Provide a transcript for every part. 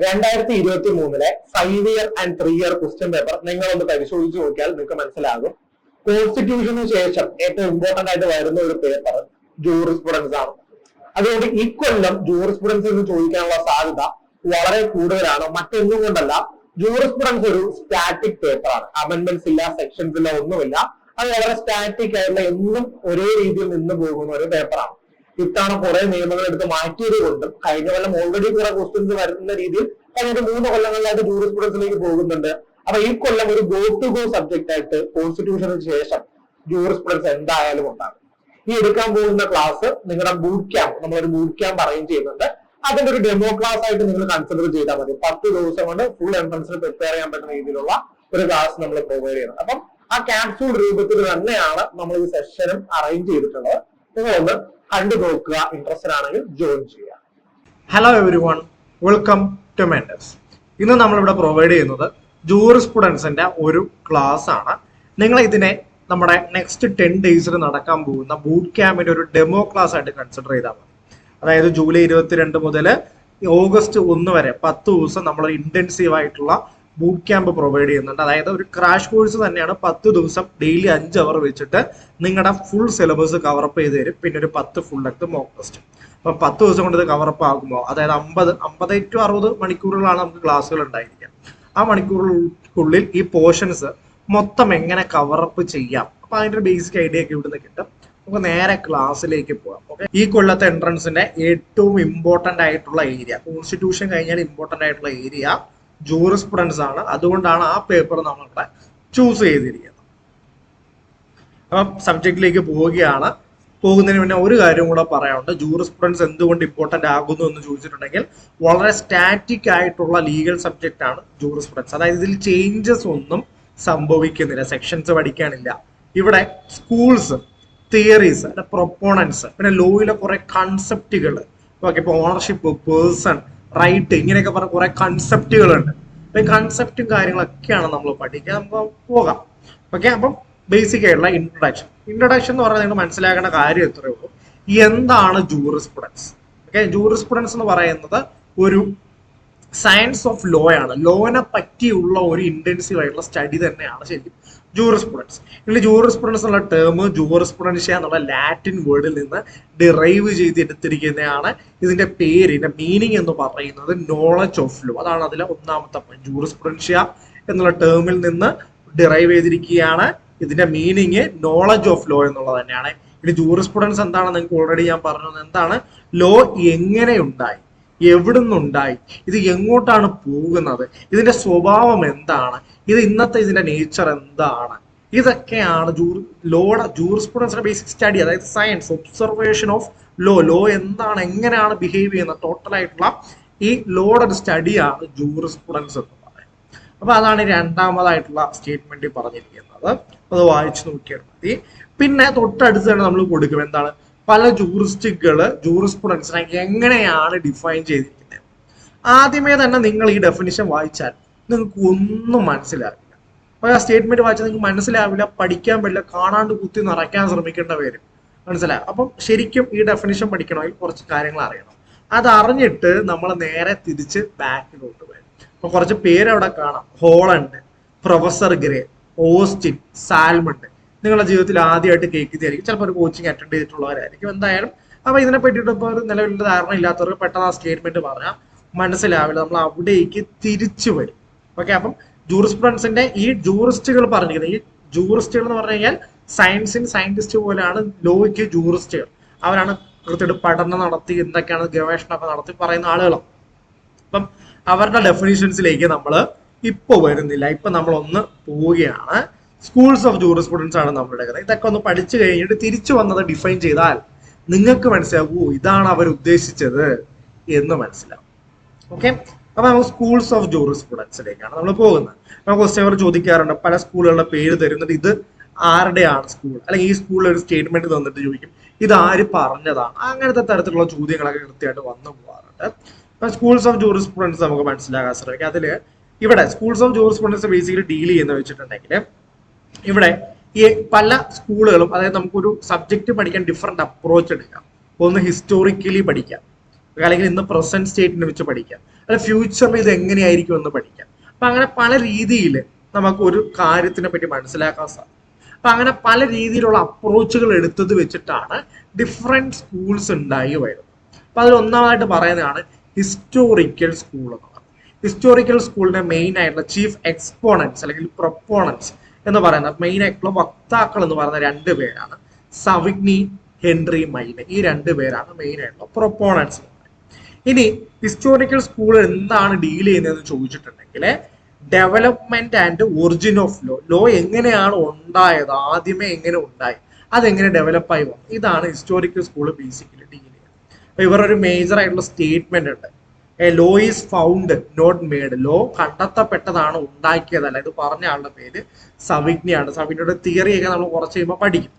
2023 5 year and 3 year question paper നിങ്ങളൊന്ന് പരിശോധിച്ച് നോക്കിയാൽ നിങ്ങൾക്ക് മനസ്സിലാകും. കോൺസ്റ്റിറ്റ്യൂഷന് ശേഷം ഏറ്റവും ഇമ്പോർട്ടന്റ് ആയിട്ട് വരുന്ന ഒരു പേപ്പർ ജൂറിസ്പ്രുഡൻസ് ആണ്. അതുകൊണ്ട് ഈ കൊല്ലം ജൂറിസ്പ്രുഡൻസിൽ നിന്ന് ചോദിക്കാനുള്ള സാധ്യത വളരെ കൂടുതലാണ്. മറ്റൊന്നും കൊണ്ടല്ല, ജൂറിസ്പ്രുഡൻസ് ഒരു സ്റ്റാറ്റിക് പേപ്പറാണ്. അമെന്റ്മെന്റ്സ് ഇല്ല, സെക്ഷൻസ് ഇല്ല, ഒന്നുമില്ല. അത് വളരെ സ്റ്റാറ്റിക് ആയിട്ടുള്ള എന്നും ഒരേ രീതിയിൽ നിന്ന് പോകുന്ന ഒരു പേപ്പറാണ്. ഇത്തവണ കുറെ നിയമങ്ങൾ എടുത്ത് മാറ്റിയത് കൊണ്ടും കഴിഞ്ഞ കൊല്ലം ഓൾറെഡി കുറെ ക്വസ്റ്റ്യൻസ് വരുന്ന രീതിയിൽ കഴിഞ്ഞ 3 കൊല്ലങ്ങളിലായിട്ട് ജൂറിസ്പ്രുഡൻസിലേക്ക് പോകുന്നുണ്ട്. അപ്പൊ ഈ കൊല്ലം ഒരു ഗോ ടു ഗോ സബ്ജക്ട് ആയിട്ട് കോൺസ്റ്റിറ്റ്യൂഷന് ശേഷം ജൂറിസ്പ്രുഡൻസ് എന്തായാലും ഉണ്ടാകും. ഈ എടുക്കാൻ പോകുന്ന ക്ലാസ് നിങ്ങളുടെ ബൂട്ട് ക്യാമ്പ്, നമ്മളൊരു ബൂട്ട് ക്യാമ്പ് അറേഞ്ച് ചെയ്യുന്നുണ്ട്. അതിന്റെ ഒരു ഡെമോ ക്ലാസ് ആയിട്ട് നിങ്ങൾ കൺസിഡർ ചെയ്താൽ മതി. 10 ദിവസം കൊണ്ട് ഫുൾ എൻട്രൻസിന് പ്രിപ്പയർ ചെയ്യാൻ പറ്റുന്ന രീതിയിലുള്ള ഒരു ക്ലാസ് നമ്മൾ പ്രൊവൈഡ് ചെയ്യുന്നത്. അപ്പം ആ ക്യാപ്സൂൾ രൂപത്തിൽ തന്നെയാണ് നമ്മൾ ഈ സെഷനും അറേഞ്ച് ചെയ്തിട്ടുള്ളത്. നിങ്ങളൊന്ന് കണ്ടു നോക്കുക, ഇൻട്രസ്റ്റഡ് ആണെങ്കിൽ ജോയിൻ ചെയ്യുക. Hello everyone, welcome to mentors. ഇന്ന് നമ്മളിവിടെ പ്രൊവൈഡ് ചെയ്യുന്നത് ജൂറിസ്പ്രുഡൻസിന്റെ ഒരു ക്ലാസ് ആണ്. നിങ്ങൾ ഇതിനെ നമ്മുടെ നെക്സ്റ്റ് 10 ഡേയ്സിൽ നടക്കാൻ പോകുന്ന ബൂട്ട് ക്യാമ്പിന്റെ ഒരു ഡെമോ ക്ലാസ് ആയിട്ട് കൺസിഡർ ചെയ്താൽ മതി. അതായത് ജൂലൈ 22 മുതൽ ഓഗസ്റ്റ് 1 വരെ 10 ദിവസം നമ്മൾ ഇന്റൻസീവ് ആയിട്ടുള്ള ബൂട്ട് ക്യാമ്പ് പ്രൊവൈഡ് ചെയ്യുന്നുണ്ട്. അതായത് ഒരു ക്രാഷ് കോഴ്സ് തന്നെയാണ്. 10 ദിവസം ഡെയിലി 5 അവർ വെച്ചിട്ട് നിങ്ങളുടെ ഫുൾ സിലബസ് കവറപ്പ് ചെയ്ത് തരും. പിന്നെ ഒരു 10 ഫുൾ ലെങ്ത് മോക്ക് ടെസ്റ്റ്. അപ്പൊ 10 ദിവസം കൊണ്ട് ഇത് കവറപ്പ് ആകുമ്പോൾ, അതായത് 50 to 60 മണിക്കൂറുകളാണ് നമുക്ക് ക്ലാസ്സുകൾ ഉണ്ടായിരിക്കുക. ആ മണിക്കൂറുകൾക്കുള്ളിൽ ഈ പോർഷൻസ് മൊത്തം എങ്ങനെ കവറപ്പ് ചെയ്യാം, അപ്പൊ അതിന്റെ ഒരു ബേസിക് ഐഡിയ ഒക്കെ ഇവിടുന്ന് കിട്ടും. നമുക്ക് നേരെ ക്ലാസ്സിലേക്ക് പോകാം. ഓക്കെ, ഈ കൊല്ലത്തെ എൻട്രൻസിന്റെ ഏറ്റവും ഇമ്പോർട്ടന്റ് ആയിട്ടുള്ള ഏരിയ, കോൺസ്റ്റിറ്റ്യൂഷൻ കഴിഞ്ഞാൽ ഇമ്പോർട്ടന്റ് ആയിട്ടുള്ള ഏരിയ ജൂറിസ്പ്രുഡൻസ് ആണ്. അതുകൊണ്ടാണ് ആ പേപ്പർ നമ്മളിവിടെ ചൂസ് ചെയ്തിരിക്കുന്നത്. അപ്പം സബ്ജക്റ്റിലേക്ക് പോവുകയാണ്. പോകുന്നതിന് മുന്നേ ഒരു കാര്യം കൂടെ പറയാനുണ്ട്. ജൂറിസ്പ്രുഡൻസ് എന്തുകൊണ്ട് ഇമ്പോർട്ടന്റ് ആകുന്നു എന്ന് ചോദിച്ചിട്ടുണ്ടെങ്കിൽ, വളരെ സ്റ്റാറ്റിക് ആയിട്ടുള്ള ലീഗൽ സബ്ജക്റ്റ് ആണ് ജൂറിസ്പ്രുഡൻസ്. അതായത് ഇതിൽ ചേഞ്ചസ് ഒന്നും സംഭവിക്കുന്നില്ല, സെക്ഷൻസ് പഠിക്കാനില്ല. ഇവിടെ സ്കൂൾസ്, തിയറീസ്, പ്രൊപ്പോണൻസ്, പിന്നെ ലോയിലെ കുറെ കൺസെപ്റ്റുകൾ, ഓക്കെ, ഇപ്പൊ ഓണർഷിപ്പ്, പേഴ്സൺ, റൈറ്റ്, ഇങ്ങനെയൊക്കെ പറഞ്ഞ കുറെ കൺസെപ്റ്റുകളുണ്ട്. അപ്പൊ ഈ കൺസെപ്റ്റും കാര്യങ്ങളൊക്കെയാണ് നമ്മൾ പഠിക്കുക. നമുക്ക് പോകാം. ഓക്കെ, അപ്പം ബേസിക് ആയിട്ടുള്ള ഇൻട്രൊഡക്ഷൻ എന്ന് പറഞ്ഞാൽ നിങ്ങൾ മനസ്സിലാക്കേണ്ട കാര്യം എത്രയേ ഉള്ളൂ. എന്താണ് ജൂറിസ്പ്രുഡൻസ്? ഓക്കെ, ജൂറിസ്പ്രുഡൻസ് എന്ന് പറയുന്നത് ഒരു സയൻസ് ഓഫ് ലോ ആണ്. ലോനെ പറ്റിയുള്ള ഒരു ഇന്റൻസീവ് ആയിട്ടുള്ള സ്റ്റഡി തന്നെയാണ് ശരിക്കും ജൂറിസ്പ്രുഡൻസ്. ഇതിൽ ജൂറിസ്പ്രുഡൻസ് എന്നുള്ള ടേം ജൂറിസ്പ്രുഡൻഷ്യ എന്നുള്ള ലാറ്റിൻ വേർഡിൽ നിന്ന് ഡിറൈവ് ചെയ്തെടുത്തിരിക്കുന്നതാണ്. ഇതിന്റെ പേര്, ഇതിന്റെ മീനിങ് എന്ന് പറയുന്നത് നോളജ് ഓഫ് ലോ. അതാണ് അതിലെ ഒന്നാമത്തെ പോയിന്റ്. ജൂറിസ്പ്രുഡൻഷ്യ എന്നുള്ള ടേമിൽ നിന്ന് ഡിറൈവ് ചെയ്തിരിക്കുകയാണ്. ഇതിന്റെ മീനിങ് നോളജ് ഓഫ് ലോ എന്നുള്ളത് തന്നെയാണ്. ഇനി ജൂറിസ്പ്രുഡൻസ് എന്താണെന്ന് നിങ്ങൾക്ക് ഓൾറെഡി ഞാൻ പറഞ്ഞു. എന്താണ് ലോ, എങ്ങനെ ഉണ്ടായി, എവിടുന്നുണ്ടായി, ഇത് എങ്ങോട്ടാണ് പോകുന്നത്, ഇതിന്റെ സ്വഭാവം എന്താണ്, ഇത് ഇന്നത്തെ ഇതിന്റെ നേച്ചർ എന്താണ്, ഇതൊക്കെയാണ് ജൂറിസ്പ്രുഡൻസിന്റെ ബേസിക് സ്റ്റഡി. അതായത് സയൻസ്, ഒബ്സർവേഷൻ ഓഫ് ലോ എന്താണ്, എങ്ങനെയാണ് ബിഹേവ് ചെയ്യുന്നത്, ടോട്ടൽ ആയിട്ടുള്ള ഈ ലോയുടെ ഒരു സ്റ്റഡിയാണ് ജൂറിസ്പ്രുഡൻസ് എന്ന് പറയുന്നത്. അപ്പൊ അതാണ് രണ്ടാമതായിട്ടുള്ള സ്റ്റേറ്റ്മെന്റിൽ പറഞ്ഞിരിക്കുന്നത്. അത് വായിച്ചു നോക്കിയാൽ മതി. പിന്നെ തൊട്ടടുത്ത് തന്നെ നമ്മൾ കൊടുക്കും എന്താണ്, പല ജൂറിസ്പ്രുഡൻസിനെ എങ്ങനെയാണ് ഡിഫൈൻ ചെയ്തിരിക്കുന്നത്. ആദ്യമേ തന്നെ നിങ്ങൾ ഈ ഡെഫിനിഷൻ വായിച്ചാൽ നിങ്ങൾക്ക് ഒന്നും മനസ്സിലാവില്ല. അപ്പൊ ആ സ്റ്റേറ്റ്മെന്റ് വായിച്ചാൽ നിങ്ങൾക്ക് മനസ്സിലാവില്ല, പഠിക്കാൻ പറ്റില്ല, കാണാണ്ട് കുത്തി നിറയ്ക്കാൻ ശ്രമിക്കേണ്ട വരും. മനസ്സിലാവും. അപ്പം ശരിക്കും ഈ ഡെഫിനിഷൻ പഠിക്കണമെങ്കിൽ കുറച്ച് കാര്യങ്ങൾ അറിയണം. അത് അറിഞ്ഞിട്ട് നമ്മൾ നേരെ തിരിച്ച് ബാക്കിലോട്ട് വരും. അപ്പൊ കുറച്ച് പേര് അവിടെ കാണാം. Holland, professor grey, Austin, Salmond. നിങ്ങളുടെ ജീവിതത്തിൽ ആദ്യമായിട്ട് കേൾക്കുന്നതായിരിക്കും. ചിലപ്പോൾ ഒരു കോച്ചിങ് അറ്റൻഡ് ചെയ്തിട്ടുള്ളവരായിരിക്കും. എന്തായാലും അപ്പൊ ഇതിനെ പറ്റിയിട്ട് ഇപ്പോൾ ഒരു നിലവിൽ ധാരണ ഇല്ലാത്തവർക്ക് പെട്ടെന്ന് ആ സ്റ്റേറ്റ്മെന്റ് പറഞ്ഞാൽ മനസ്സിലാവില്ല. നമ്മൾ അവിടേക്ക് തിരിച്ചു വരും. ഓക്കെ, അപ്പം ജൂറിസ്പ്രുഡൻസിന്റെ ഈ ജൂറിസ്റ്റുകൾ പറഞ്ഞിരിക്കുന്നത്, ഈ ജൂറിസ്റ്റുകൾ എന്ന് പറഞ്ഞു കഴിഞ്ഞാൽ സയന്റിസ്റ്റ് പോലെയാണ് ലോയ്ക്ക് ജൂറിസ്റ്റുകൾ. അവരാണ് കൃത്യമായിട്ട് പഠനം നടത്തി എന്തൊക്കെയാണ് ഗവേഷണമൊക്കെ നടത്തി പറയുന്ന ആളുകളാണ്. അപ്പം അവരുടെ ഡെഫിനിഷൻസിലേക്ക് നമ്മൾ ഇപ്പൊ വരുന്നില്ല. ഇപ്പൊ നമ്മളൊന്ന് പോവുകയാണ്. സ്കൂൾസ് ഓഫ് ജൂറിസ്പ്രുഡൻസ് ആണ് നമ്മൾ എടുക്കുന്നത്. ഇതൊക്കെ ഒന്ന് പഠിച്ചു കഴിഞ്ഞിട്ട് തിരിച്ചു വന്നത് ഡിഫൈൻ ചെയ്താൽ നിങ്ങൾക്ക് മനസ്സിലാവൂ ഇതാണ് അവർ ഉദ്ദേശിച്ചത് എന്ന് മനസ്സിലാവും. ഓക്കെ, അപ്പൊ നമുക്ക് സ്കൂൾസ് ഓഫ് ജൂറിസ്പ്രുഡൻസിലേക്കാണ് നമ്മൾ പോകുന്നത്. നമുക്ക് ക്വസ്റ്റ്യൻ അവർ ചോദിക്കാറുണ്ട്, പല സ്കൂളുകളുടെ പേര് തരുന്നത്, ഇത് ആരുടെയാണ് സ്കൂൾ, അല്ലെങ്കിൽ ഈ സ്കൂളിൽ ഒരു സ്റ്റേറ്റ്മെന്റ് തന്നിട്ട് ചോദിക്കും ഇത് ആര് പറഞ്ഞതാണ്. അങ്ങനത്തെ തരത്തിലുള്ള ചോദ്യങ്ങളൊക്കെ കൃത്യമായിട്ട് വന്നു പോകാറുണ്ട്. അപ്പൊ സ്കൂൾസ് ഓഫ് ജൂറിസ്പ്രുഡൻസ് നമുക്ക് മനസ്സിലാക്കാൻ ശ്രമിക്കാം. അതില് ഇവിടെ schools of jurisprudence basically deal ചെയ്യുന്ന വെച്ചിട്ടുണ്ടെങ്കിൽ, ഇവിടെ ഈ പല സ്കൂളുകളും, അതായത് നമുക്കൊരു സബ്ജക്ട് പഠിക്കാൻ ഡിഫറെന്റ് അപ്രോച്ച് എടുക്കാം. ഒന്ന് ഹിസ്റ്റോറിക്കലി പഠിക്കാം, അല്ലെങ്കിൽ ഇന്ന് പ്രസന്റ് സ്റ്റേറ്റിനെ വെച്ച് പഠിക്കാം, അല്ല ഫ്യൂച്ചറിൽ ഇത് എങ്ങനെയായിരിക്കും എന്ന് പഠിക്കാം. അപ്പൊ അങ്ങനെ പല രീതിയിൽ നമുക്ക് ഒരു കാര്യത്തിനെ പറ്റി മനസ്സിലാക്കാൻ സാധിക്കും. അപ്പൊ അങ്ങനെ പല രീതിയിലുള്ള അപ്രോച്ചുകൾ എടുത്തത് വെച്ചിട്ടാണ് ഡിഫറെന്റ് സ്കൂൾസ് ഉണ്ടായി വരുന്നത്. അപ്പൊ അതിൽ ഒന്നാമതായിട്ട് പറയുന്നതാണ് ഹിസ്റ്റോറിക്കൽ സ്കൂൾ എന്ന് പറയുന്നത്. ഹിസ്റ്റോറിക്കൽ സ്കൂളിന്റെ മെയിൻ ആയിട്ടുള്ള ചീഫ് എക്സ്പോണൻസ് അല്ലെങ്കിൽ പ്രൊപ്പോണൻസ് എന്ന് പറയുന്ന മെയിൻ ആയിട്ടുള്ള വക്താക്കൾ എന്ന് പറയുന്ന രണ്ട് പേരാണ് സവിഗ്നി, ഹെൻറി മൈനെ. ഈ രണ്ട് പേരാണ് മെയിൻ ആയിട്ടുള്ള പ്രൊപ്പോണൻസ്. ഇനി ഹിസ്റ്റോറിക്കൽ സ്കൂൾ എന്താണ് ഡീൽ ചെയ്യുന്നതെന്ന് ചോദിച്ചിട്ടുണ്ടെങ്കിൽ development and origin of law, law എങ്ങനെയാണ് ഉണ്ടായത്, ആദ്യമേ എങ്ങനെ ഉണ്ടായി, അതെങ്ങനെ ഡെവലപ്പായി വന്നു, ഇതാണ് ഹിസ്റ്റോറിക്കൽ സ്കൂൾ ബേസിക്കലി ഡീൽ ചെയ്യുന്നത്. അപ്പൊ ഇവരൊരു മേജർ ആയിട്ടുള്ള സ്റ്റേറ്റ്മെന്റ് ഉണ്ട്, a law is found not made, law കണ്ടെത്തപ്പെട്ടതാണ് ഉണ്ടാക്കിയതല്ല. ഇത് പറഞ്ഞ ആളുടെ പേര് സവിഗ്നിയാണ്. സവിഗ്നിയുടെ തിയറിയൊക്കെ നമ്മൾ കുറച്ച് കഴിയുമ്പോൾ പഠിക്കും.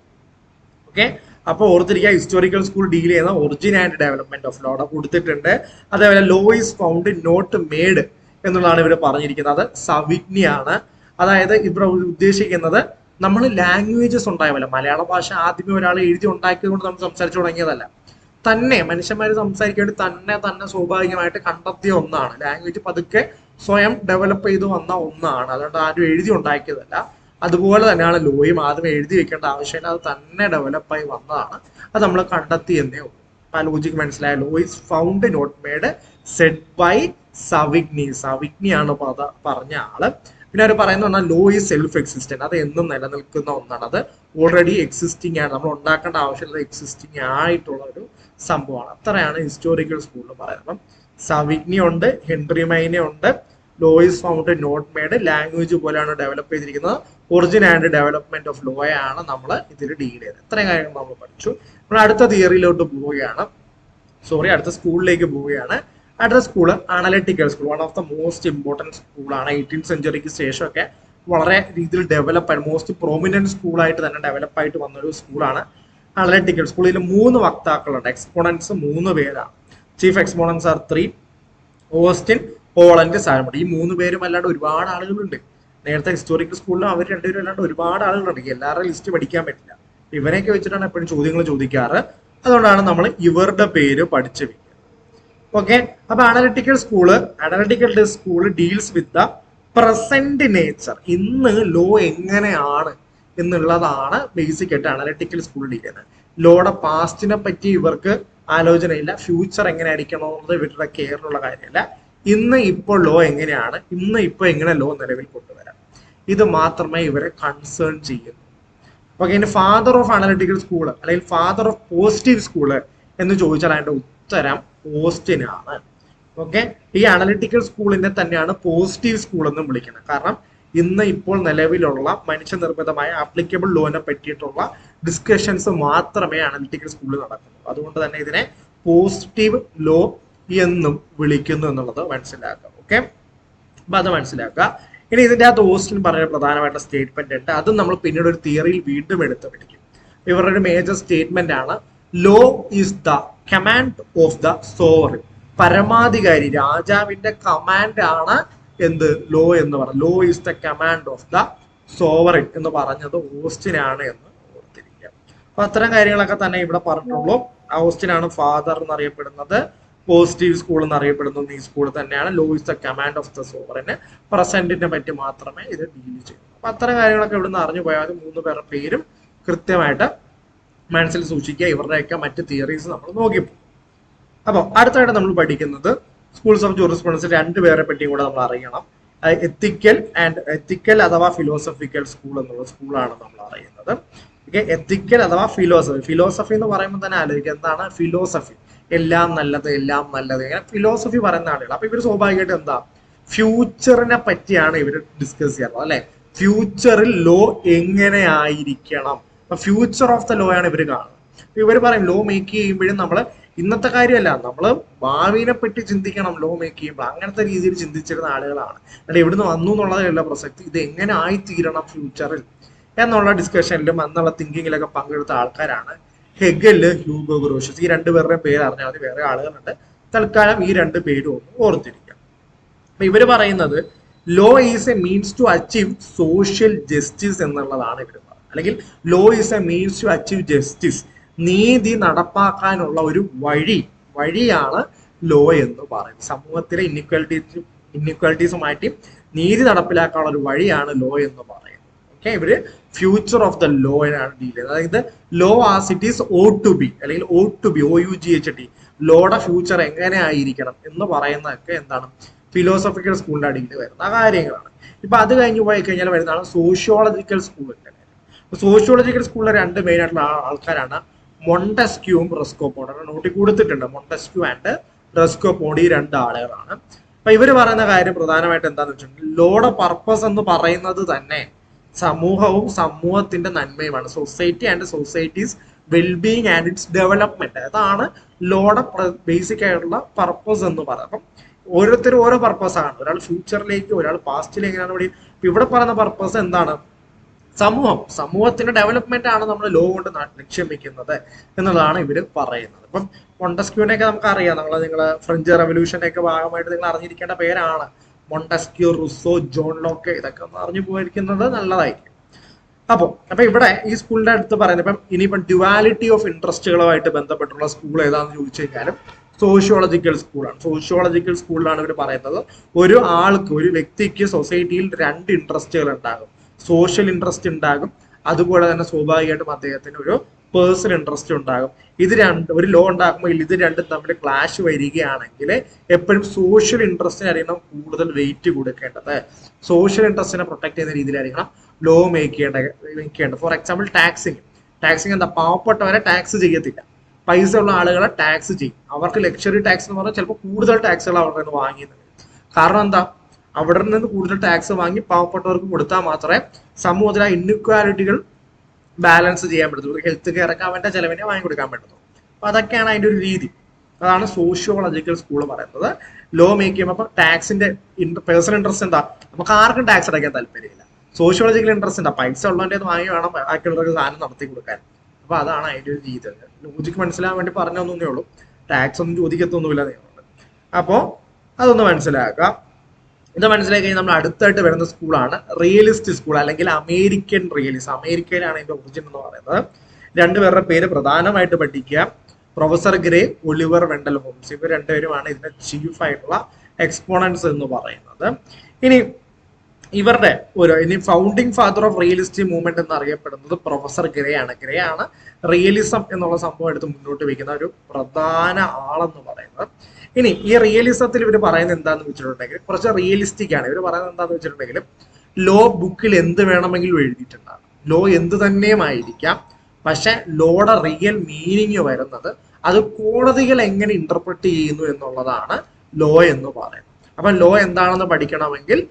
ഓക്കെ, അപ്പൊ ഓർത്തിരിക്കുക ഹിസ്റ്റോറിക്കൽ സ്കൂൾ ഡീൽ ചെയ്യുന്ന origin and development of law കൊടുത്തിട്ടുണ്ട്. അതേപോലെ law is found not made എന്നുള്ളതാണ് ഇവർ പറഞ്ഞിരിക്കുന്നത്. സവിഗ്നിയാണ്. അതായത് ഇവർ ഉദ്ദേശിക്കുന്നത് നമ്മൾ ലാംഗ്വേജസ് ഉണ്ടായല്ല, മലയാള ഭാഷ ആദ്യമേ ഒരാൾ എഴുതി ഉണ്ടാക്കിയത് കൊണ്ട് നമ്മൾ സംസാരിച്ചു തുടങ്ങിയതല്ല, തന്നെ മനുഷ്യന്മാർ സംസാരിക്കാൻ വേണ്ടി തന്നെ സ്വാഭാവികമായിട്ട് കണ്ടെത്തിയ ഒന്നാണ്. ലാംഗ്വേജ് പതുക്കെ സ്വയം ഡെവലപ്പ് ചെയ്ത് വന്ന ഒന്നാണ്, അതുകൊണ്ട് ആരും എഴുതി ഉണ്ടാക്കിയതല്ല. അതുപോലെ തന്നെയാണ് ലോയും ആദ്യം എഴുതി വെക്കേണ്ട ആവശ്യമില്ല, അത് തന്നെ ഡെവലപ്പായി വന്നതാണ്. അത് നമ്മൾ കണ്ടെത്തി എന്നേ ഉള്ളൂ. ആ ലോജിക്ക് മനസ്സിലായ. Law is found not made said by Savigny. സവിഗ്നിയാണ് പറഞ്ഞ ആള്. പിന്നെ അവർ പറയുന്ന ലോ ഈസ് സെൽഫ് എക്സിസ്റ്റന്റ്, അത് എന്നും നിലനിൽക്കുന്ന ഒന്നാണ്, അത് ഓൾറെഡി എക്സിസ്റ്റിംഗ് ആണ്, നമ്മൾ ഉണ്ടാക്കേണ്ട ആവശ്യമില്ല, എക്സിസ്റ്റിംഗ് ആയിട്ടുള്ള ഒരു സംഭവമാണ്. അത്രയാണ് ഹിസ്റ്റോറിക്കൽ സ്കൂളിൽ പറയുന്നത്. അപ്പം സവിഗ്നി ഉണ്ട്, ഹെൻറി മൈനെ ഉണ്ട്, law is found not made, language പോലെയാണ് ഡെവലപ്പ് ചെയ്തിരിക്കുന്നത്, origin and development of law ആണ് നമ്മൾ ഇതിൽ ഡീൽ ചെയ്തത്. ഇത്രയും കാര്യങ്ങൾ നമ്മൾ പഠിച്ചു. നമ്മൾ അടുത്ത തിയറിയിലോട്ട് പോവുകയാണ്, അടുത്ത സ്കൂളിലേക്ക് പോവുകയാണ്. അടുത്ത school analytical school, one of the most important സ്കൂളാണ്. 18th സെഞ്ചുറിക്ക് ശേഷമൊക്കെ വളരെ രീതിയിൽ ഡെവലപ്പ് ആയിട്ട് മോസ്റ്റ് പ്രോമിനന്റ് സ്കൂളായിട്ട് തന്നെ ഡെവലപ്പ് ആയിട്ട് വന്നൊരു സ്കൂളാണ് അനലിറ്റിക്കൽ സ്കൂൾ. ഇതിൽ 3 വക്താക്കളുണ്ട്, എക്സ്പോണൻസ് 3 പേരാണ്. Chief exponents are 3, Austin, Holland, Salmond. ഈ 3 പേരും അല്ലാണ്ട് ഒരുപാട് ആളുകളുണ്ട്. നേരത്തെ ഹിസ്റ്റോറിക്കൽ സ്കൂളിലും അവർ രണ്ടുപേരും അല്ലാണ്ട് ഒരുപാട് ആളുകളുണ്ട്. എല്ലാവരുടെ ലിസ്റ്റ് പഠിക്കാൻ പറ്റില്ല. ഇവരെയൊക്കെ വെച്ചിട്ടാണ് എപ്പോഴും ചോദ്യങ്ങൾ ചോദിക്കാറ്. അതുകൊണ്ടാണ് നമ്മൾ ഇവരുടെ പേര് പഠിച്ചു വെക്കുന്നത്. ഓക്കെ, അപ്പൊ analytical school deals with the present nature. ഇന്ന് ലോ എങ്ങനെയാണ് എന്നുള്ളതാണ് ബേസിക് ആയിട്ട് അനലിറ്റിക്കൽ സ്കൂൾ ഡീൽ ചെയ്യുന്നത്. ലോയുടെ പാസ്റ്റിനെ പറ്റി ഇവർക്ക് ആലോചനയില്ല, ഫ്യൂച്ചർ എങ്ങനെ ആയിരിക്കണം എന്നുള്ളത് ഇവരുടെ കെയറിലുള്ള കാര്യമല്ല. ഇന്ന് ഇപ്പോൾ ലോ എങ്ങനെയാണ്, ഇന്ന് ഇപ്പോൾ എങ്ങനെ ലോ നിലവിൽ കൊണ്ടുവരാം, ഇത് മാത്രമേ ഇവരെ കൺസേൺ ചെയ്യുന്നു. ഓക്കെ, ഇനി ഫാദർ ഓഫ് അനലിറ്റിക്കൽ സ്കൂള് അല്ലെങ്കിൽ ഫാദർ ഓഫ് പോസിറ്റീവ് സ്കൂള് എന്ന് ചോദിച്ചാൽ അതിന്റെ ഉത്തരം ഓസ്റ്റിൻ ആണ്. ഓക്കെ, ഈ അനലിറ്റിക്കൽ സ്കൂളിനെ തന്നെയാണ് പോസിറ്റീവ് സ്കൂൾ എന്നും വിളിക്കുന്നത്. കാരണം ഇന്ന് ഇപ്പോൾ നിലവിലുള്ള മനുഷ്യനിർമ്മിതമായ ആപ്ലിക്കബിൾ ലോനെ പറ്റിയിട്ടുള്ള ഡിസ്കഷൻസ് മാത്രമേ അനലിറ്റിക്കൽ സ്കൂളിൽ നടക്കുന്നു. അതുകൊണ്ട് തന്നെ ഇതിനെ പോസിറ്റീവ് ലോ എന്നും വിളിക്കുന്നു എന്നുള്ളത് മനസ്സിലാക്കുക. ഓക്കെ, അപ്പൊ അത് മനസ്സിലാക്കുക. ഇനി ഇതിന്റെ അകത്ത് ഓസ്റ്റിൻ പറഞ്ഞ പ്രധാനമായിട്ടുള്ള സ്റ്റേറ്റ്മെന്റ് ഉണ്ട്, അതും നമ്മൾ പിന്നീട് ഒരു തിയറിയിൽ വീണ്ടും എടുത്ത് പഠിക്കും. ഇവരുടെ ഒരു മേജർ സ്റ്റേറ്റ്മെന്റ് ആണ് law is the command of the sovereign. പരമാധികാരി രാജാവിന്റെ കമാൻഡ് ആണ് എന്ത് ലോ എന്ന് പറഞ്ഞു. Law is the command of the sovereign എന്ന് പറഞ്ഞത് ഓസ്റ്റിൻ ആണ് എന്ന് ഓർത്തിരിക്കുക. അപ്പൊ അത്തരം കാര്യങ്ങളൊക്കെ തന്നെ ഇവിടെ പറഞ്ഞിട്ടുള്ളൂ. ഓസ്റ്റിൻ ആണ് ഫാദർ എന്നറിയപ്പെടുന്നത്, പോസിറ്റീവ് സ്കൂൾ എന്നറിയപ്പെടുന്നത് ഈ സ്കൂൾ തന്നെയാണ്. Law is the command of the സോവറിന് പ്രസന്റിനെ പറ്റി മാത്രമേ ഇത് ഡീൽ ചെയ്യൂ. അപ്പൊ അത്തരം കാര്യങ്ങളൊക്കെ ഇവിടുന്ന് അറിഞ്ഞു പോയാൽ 3 പേരുടെ പേരും കൃത്യമായിട്ട് മനസ്സിൽ സൂക്ഷിക്കുക. ഇവരുടെയൊക്കെ മറ്റ് തിയറീസ് നമ്മൾ നോക്കിപ്പോ. അപ്പോൾ അടുത്തായിട്ട് നമ്മൾ പഠിക്കുന്നത് സ്കൂൾസ് ഓഫ് ജൂറിസ്പ്രുഡൻസ് 2 പേരെ പറ്റിയും കൂടെ നമ്മൾ അറിയണം. എത്തിക്കൽ അഥവാ ഫിലോസഫിക്കൽ സ്കൂൾ എന്നുള്ള സ്കൂളാണ് നമ്മൾ അറിയുന്നത്. ഓക്കെ, എത്തിക്കൽ അഥവാ ഫിലോസഫി എന്ന് പറയുമ്പോൾ തന്നെ ആലോചിക്കുക എന്താണ് ഫിലോസഫി, എല്ലാം നല്ലത് ഇങ്ങനെ ഫിലോസഫി പറയുന്ന ആളുകൾ. അപ്പൊ ഇവർ സ്വാഭാവികമായിട്ട് എന്താ ഫ്യൂച്ചറിനെ പറ്റിയാണ് ഇവർ ഡിസ്കസ് ചെയ്യാറുള്ളത്, അല്ലെ? ഫ്യൂച്ചറിൽ ലോ എങ്ങനെ ആയിരിക്കണം, ഫ്യൂച്ചർ ഓഫ് ദ ലോ ആണ് ഇവർ കാണുന്നത്. ഇവർ പറയും ലോ മേക്ക് ചെയ്യുമ്പോഴും നമ്മൾ ഇന്നത്തെ കാര്യമല്ല, നമ്മൾ ഭാവിനെ പറ്റി ചിന്തിക്കണം ലോ മേക്ക് ചെയ്യുമ്പോൾ. അങ്ങനത്തെ രീതിയിൽ ചിന്തിച്ചിരുന്ന ആളുകളാണ്. അല്ല ഇവിടുന്ന് വന്നു എന്നുള്ളതല്ല പ്രസക്തി, ഇത് എങ്ങനെ ആയിത്തീരണം ഫ്യൂച്ചറിൽ എന്നുള്ള ഡിസ്കഷനിലും എന്നുള്ള തിങ്കിങ്ങിലൊക്കെ പങ്കെടുത്ത ആൾക്കാരാണ് ഹെഗല്, ഹ്യൂഗോ ഗ്രോഷ്യസ്. ഈ 2 പേരുടെയും പേര് അറിഞ്ഞാൽ മതി, വേറെ ആളുകളുണ്ട്. തൽക്കാലം ഈ 2 പേരും ഒന്ന് ഓർത്തിരിക്കാം. അപ്പൊ ഇവര് പറയുന്നത് law is a means to achieve social justice എന്നുള്ളതാണ് ഇവർ പറയുന്നത്. അല്ലെങ്കിൽ law is a means to achieve justice, നീതി നടപ്പാക്കാനുള്ള ഒരു വഴിയാണ് ലോ എന്ന് പറയുന്നത്. സമൂഹത്തിലെ ഇന്നിക്വാലിറ്റീസുമായിട്ട് നീതി നടപ്പിലാക്കാനുള്ള ഒരു വഴിയാണ് ലോ എന്ന് പറയുന്നത്. ഓക്കെ, ഇവര് ഫ്യൂച്ചർ ഓഫ് ദ ലോ ആണ് ഡീൽ ചെയ്യുന്നത്. അതായത് law as it is ought to be അല്ലെങ്കിൽ ought to be OUGHT, ലോയുടെ ഫ്യൂച്ചർ എങ്ങനെ ആയിരിക്കണം എന്ന് പറയുന്നതൊക്കെ എന്താണ് ഫിലോസഫിക്കൽ സ്കൂളിന്റെ അടിയിൽ വരുന്ന കാര്യങ്ങളാണ്. ഇപ്പൊ അത് കഴിഞ്ഞ് പോയി കഴിഞ്ഞാൽ വരുന്നതാണ് സോഷ്യോളജിക്കൽ സ്കൂളിന്റെ. സോഷ്യോളജിക്കൽ സ്കൂളിലെ രണ്ട് മെയിൻ ആയിട്ടുള്ള ആൾക്കാരാണ് മൊണ്ടസ്ക്യൂവും റസ്കോപോണ്ടും. നോട്ടി കൊടുത്തിട്ടുണ്ട് മൊണ്ടസ്ക്യൂ ആൻഡ് റസ്കോപോണ്ട്, ഈ രണ്ട് ആളുകളാണ്. അപ്പൊ ഇവര് പറയുന്ന കാര്യം പ്രധാനമായിട്ട് എന്താന്ന് വെച്ചിട്ടുണ്ടെങ്കിൽ ലോയുടെ പർപ്പസ് എന്ന് പറയുന്നത് തന്നെ സമൂഹവും സമൂഹത്തിന്റെ നന്മയുമാണ്. Society and society's wellbeing and its development, അതാണ് ലോയുടെ ബേസിക് ആയിട്ടുള്ള പർപ്പസ് എന്ന് പറയുന്നത്. അപ്പം ഓരോരുത്തരും ഓരോ പർപ്പസ് ആണ്. ഒരാൾ ഫ്യൂച്ചറിലേക്ക്, ഒരാൾ പാസ്റ്റിലേക്ക്. ഇവിടെ പറയുന്ന പർപ്പസ് എന്താണ്? സമൂഹത്തിന്റെ ഡെവലപ്മെന്റ് ആണ് നമ്മൾ ലോ കൊണ്ട് ലക്ഷ്യം വെക്കുന്നത് എന്നുള്ളതാണ് ഇവര് പറയുന്നത്. ഇപ്പം മൊണ്ടസ്ക്യൂനെ ഒക്കെ നമുക്ക് അറിയാം. നിങ്ങൾ ഫ്രഞ്ച് റെവല്യൂഷന്റെ ഒക്കെ ഭാഗമായിട്ട് നിങ്ങൾ അറിഞ്ഞിരിക്കേണ്ട പേരാണ് മൊണ്ടസ്ക്യൂ, റുസോ, ജോൺ ലോക്ക്. ഇതൊക്കെ ഒന്ന് അറിഞ്ഞു പോയിരിക്കുന്നത് നല്ലതായിരിക്കും. അപ്പൊ ഇവിടെ ഈ സ്കൂളിന്റെ അടുത്ത് പറയുന്നത് ഇനിയിപ്പം ഡ്യുവാലിറ്റി ഓഫ് ഇൻട്രസ്റ്റുകളുമായിട്ട് ബന്ധപ്പെട്ടുള്ള സ്കൂൾ ഏതാണെന്ന് ചോദിച്ചു കഴിഞ്ഞാലും സോഷ്യോളജിക്കൽ സ്കൂളാണ്. സോഷ്യോളജിക്കൽ സ്കൂളിലാണ് ഇവർ പറയുന്നത് ഒരു ആൾക്ക്, ഒരു വ്യക്തിക്ക് സൊസൈറ്റിയിൽ രണ്ട് ഇൻട്രസ്റ്റുകൾ ഉണ്ടാകും. സോഷ്യൽ ഇൻട്രസ്റ്റ് ഉണ്ടാകും, അതുപോലെ തന്നെ സ്വാഭാവികമായിട്ടും അദ്ദേഹത്തിന് ഒരു പേഴ്സണൽ ഇൻട്രസ്റ്റ് ഉണ്ടാകും. ഇത് രണ്ട് ഒരു ലോ ഉണ്ടാക്കുമ്പോൾ ഇത് രണ്ടും തമ്മിൽ ക്ലാഷ് വരികയാണെങ്കിൽ എപ്പോഴും സോഷ്യൽ ഇൻട്രസ്റ്റിനായിരിക്കണം കൂടുതൽ വെയിറ്റ് കൊടുക്കേണ്ടത്. സോഷ്യൽ ഇൻട്രസ്റ്റിനെ പ്രൊട്ടക്ട് ചെയ്യുന്ന രീതിയിലായിരിക്കണം ലോ മേക്ക് ചെയ്യേണ്ടത്. ഫോർ എക്സാമ്പിൾ ടാക്സിങ് എന്താ? പാവപ്പെട്ടവരെ ടാക്സ് ചെയ്യത്തില്ല, പൈസ ഉള്ള ആളുകളെ ടാക്സ് ചെയ്യും. അവർക്ക് ലക്ഷറി ടാക്സ് എന്ന് പറഞ്ഞാൽ ചിലപ്പോൾ കൂടുതൽ ടാക്സുകൾ അവരുടെ നിന്ന് വാങ്ങിയത്. കാരണം എന്താ? അവിടെ നിന്ന് കൂടുതൽ ടാക്സ് വാങ്ങി പാവപ്പെട്ടവർക്ക് കൊടുത്താൽ മാത്രമേ സമൂഹത്തിലെ ഇൻഇക്വാലിറ്റികൾ ബാലൻസ് ചെയ്യാൻ പറ്റത്തുള്ളൂ. ഹെൽത്ത് കെയർ ഒക്കെ അവന്റെ ചെലവിനെ വാങ്ങി കൊടുക്കാൻ പറ്റുള്ളൂ. അപ്പൊ അതൊക്കെയാണ് അതിന്റെ ഒരു രീതി. അതാണ് സോഷ്യോളജിക്കൽ സ്കൂൾ പറയുന്നത്. ലോ മേക്ക് ചെയ്യുമ്പോൾ അപ്പൊ ടാക്സിന്റെ പേഴ്സണൽ ഇൻട്രസ്റ്റ് എന്താ? നമുക്ക് ആർക്കും ടാക്സ് അടയ്ക്കാൻ താല്പര്യമില്ല. സോഷ്യോളജിക്കൽ ഇൻട്രസ്റ്റ് എന്താ? പൈസ ഉള്ളവന്റെ വാങ്ങി വേണം ബാക്കിയുള്ളവർക്ക് സാധനം നടത്തി കൊടുക്കാൻ. അപ്പൊ അതാണ് അതിന്റെ ഒരു രീതി. ലോജിക്ക് മനസ്സിലാകാൻ വേണ്ടി പറഞ്ഞൊന്നേ ഉള്ളൂ. ടാക്സ് ഒന്നും ചോദിക്കത്തൊന്നുമില്ല നിയമമുണ്ട്. അപ്പോ അതൊന്ന് മനസ്സിലാക്കാം. ഇത് മനസ്സിലാക്കി കഴിഞ്ഞാൽ നമ്മൾ അടുത്തായിട്ട് വരുന്ന സ്കൂളാണ് റിയലിസ്റ്റ് സ്കൂൾ അല്ലെങ്കിൽ അമേരിക്കൻ റിയലിസം. അമേരിക്കയിലാണ് ഇതിന്റെ ഒറിജിൻ എന്ന് പറയുന്നത്. രണ്ടുപേരുടെ പേര് പ്രധാനമായിട്ട് പഠിക്കുക. Professor Gray, Oliver Wendell Holmes. ഇവർ രണ്ടുപേരുമാണ് ഇതിന്റെ ചീഫ് ആയിട്ടുള്ള എക്സ്പോണൻസ് എന്ന് പറയുന്നത്. ഇനി founding father of realist movement എന്ന് അറിയപ്പെടുന്നത് പ്രൊഫസർ ഗ്രേ ആണ്. റിയലിസം എന്നുള്ള സംഭവം എടുത്ത് മുന്നോട്ട് വയ്ക്കുന്ന ഒരു പ്രധാന ആളെന്ന് പറയുന്നത്. ഇനി ഈ റിയലിസത്തിൽ ഇവർ പറയുന്നത് എന്താന്ന് വെച്ചിട്ടുണ്ടെങ്കിൽ കുറച്ച് റിയലിസ്റ്റിക് ആണ്. ഇവർ പറയുന്നത് എന്താന്ന് വെച്ചിട്ടുണ്ടെങ്കിൽ ലോ ബുക്കിൽ എന്ത് വേണമെങ്കിലും എഴുതിയിട്ടുണ്ടാകും. ലോ എന്ത് തന്നെയുമായിരിക്കാം. പക്ഷെ ലോയുടെ റിയൽ മീനിങ് വരുന്നത് അത് കോടതികൾ എങ്ങനെ ഇന്റർപ്രറ്റ് ചെയ്യുന്നു എന്നുള്ളതാണ് ലോ എന്ന് പറയുന്നത്. അപ്പൊ ലോ എന്താണെന്ന് പഠിക്കണമെങ്കിൽ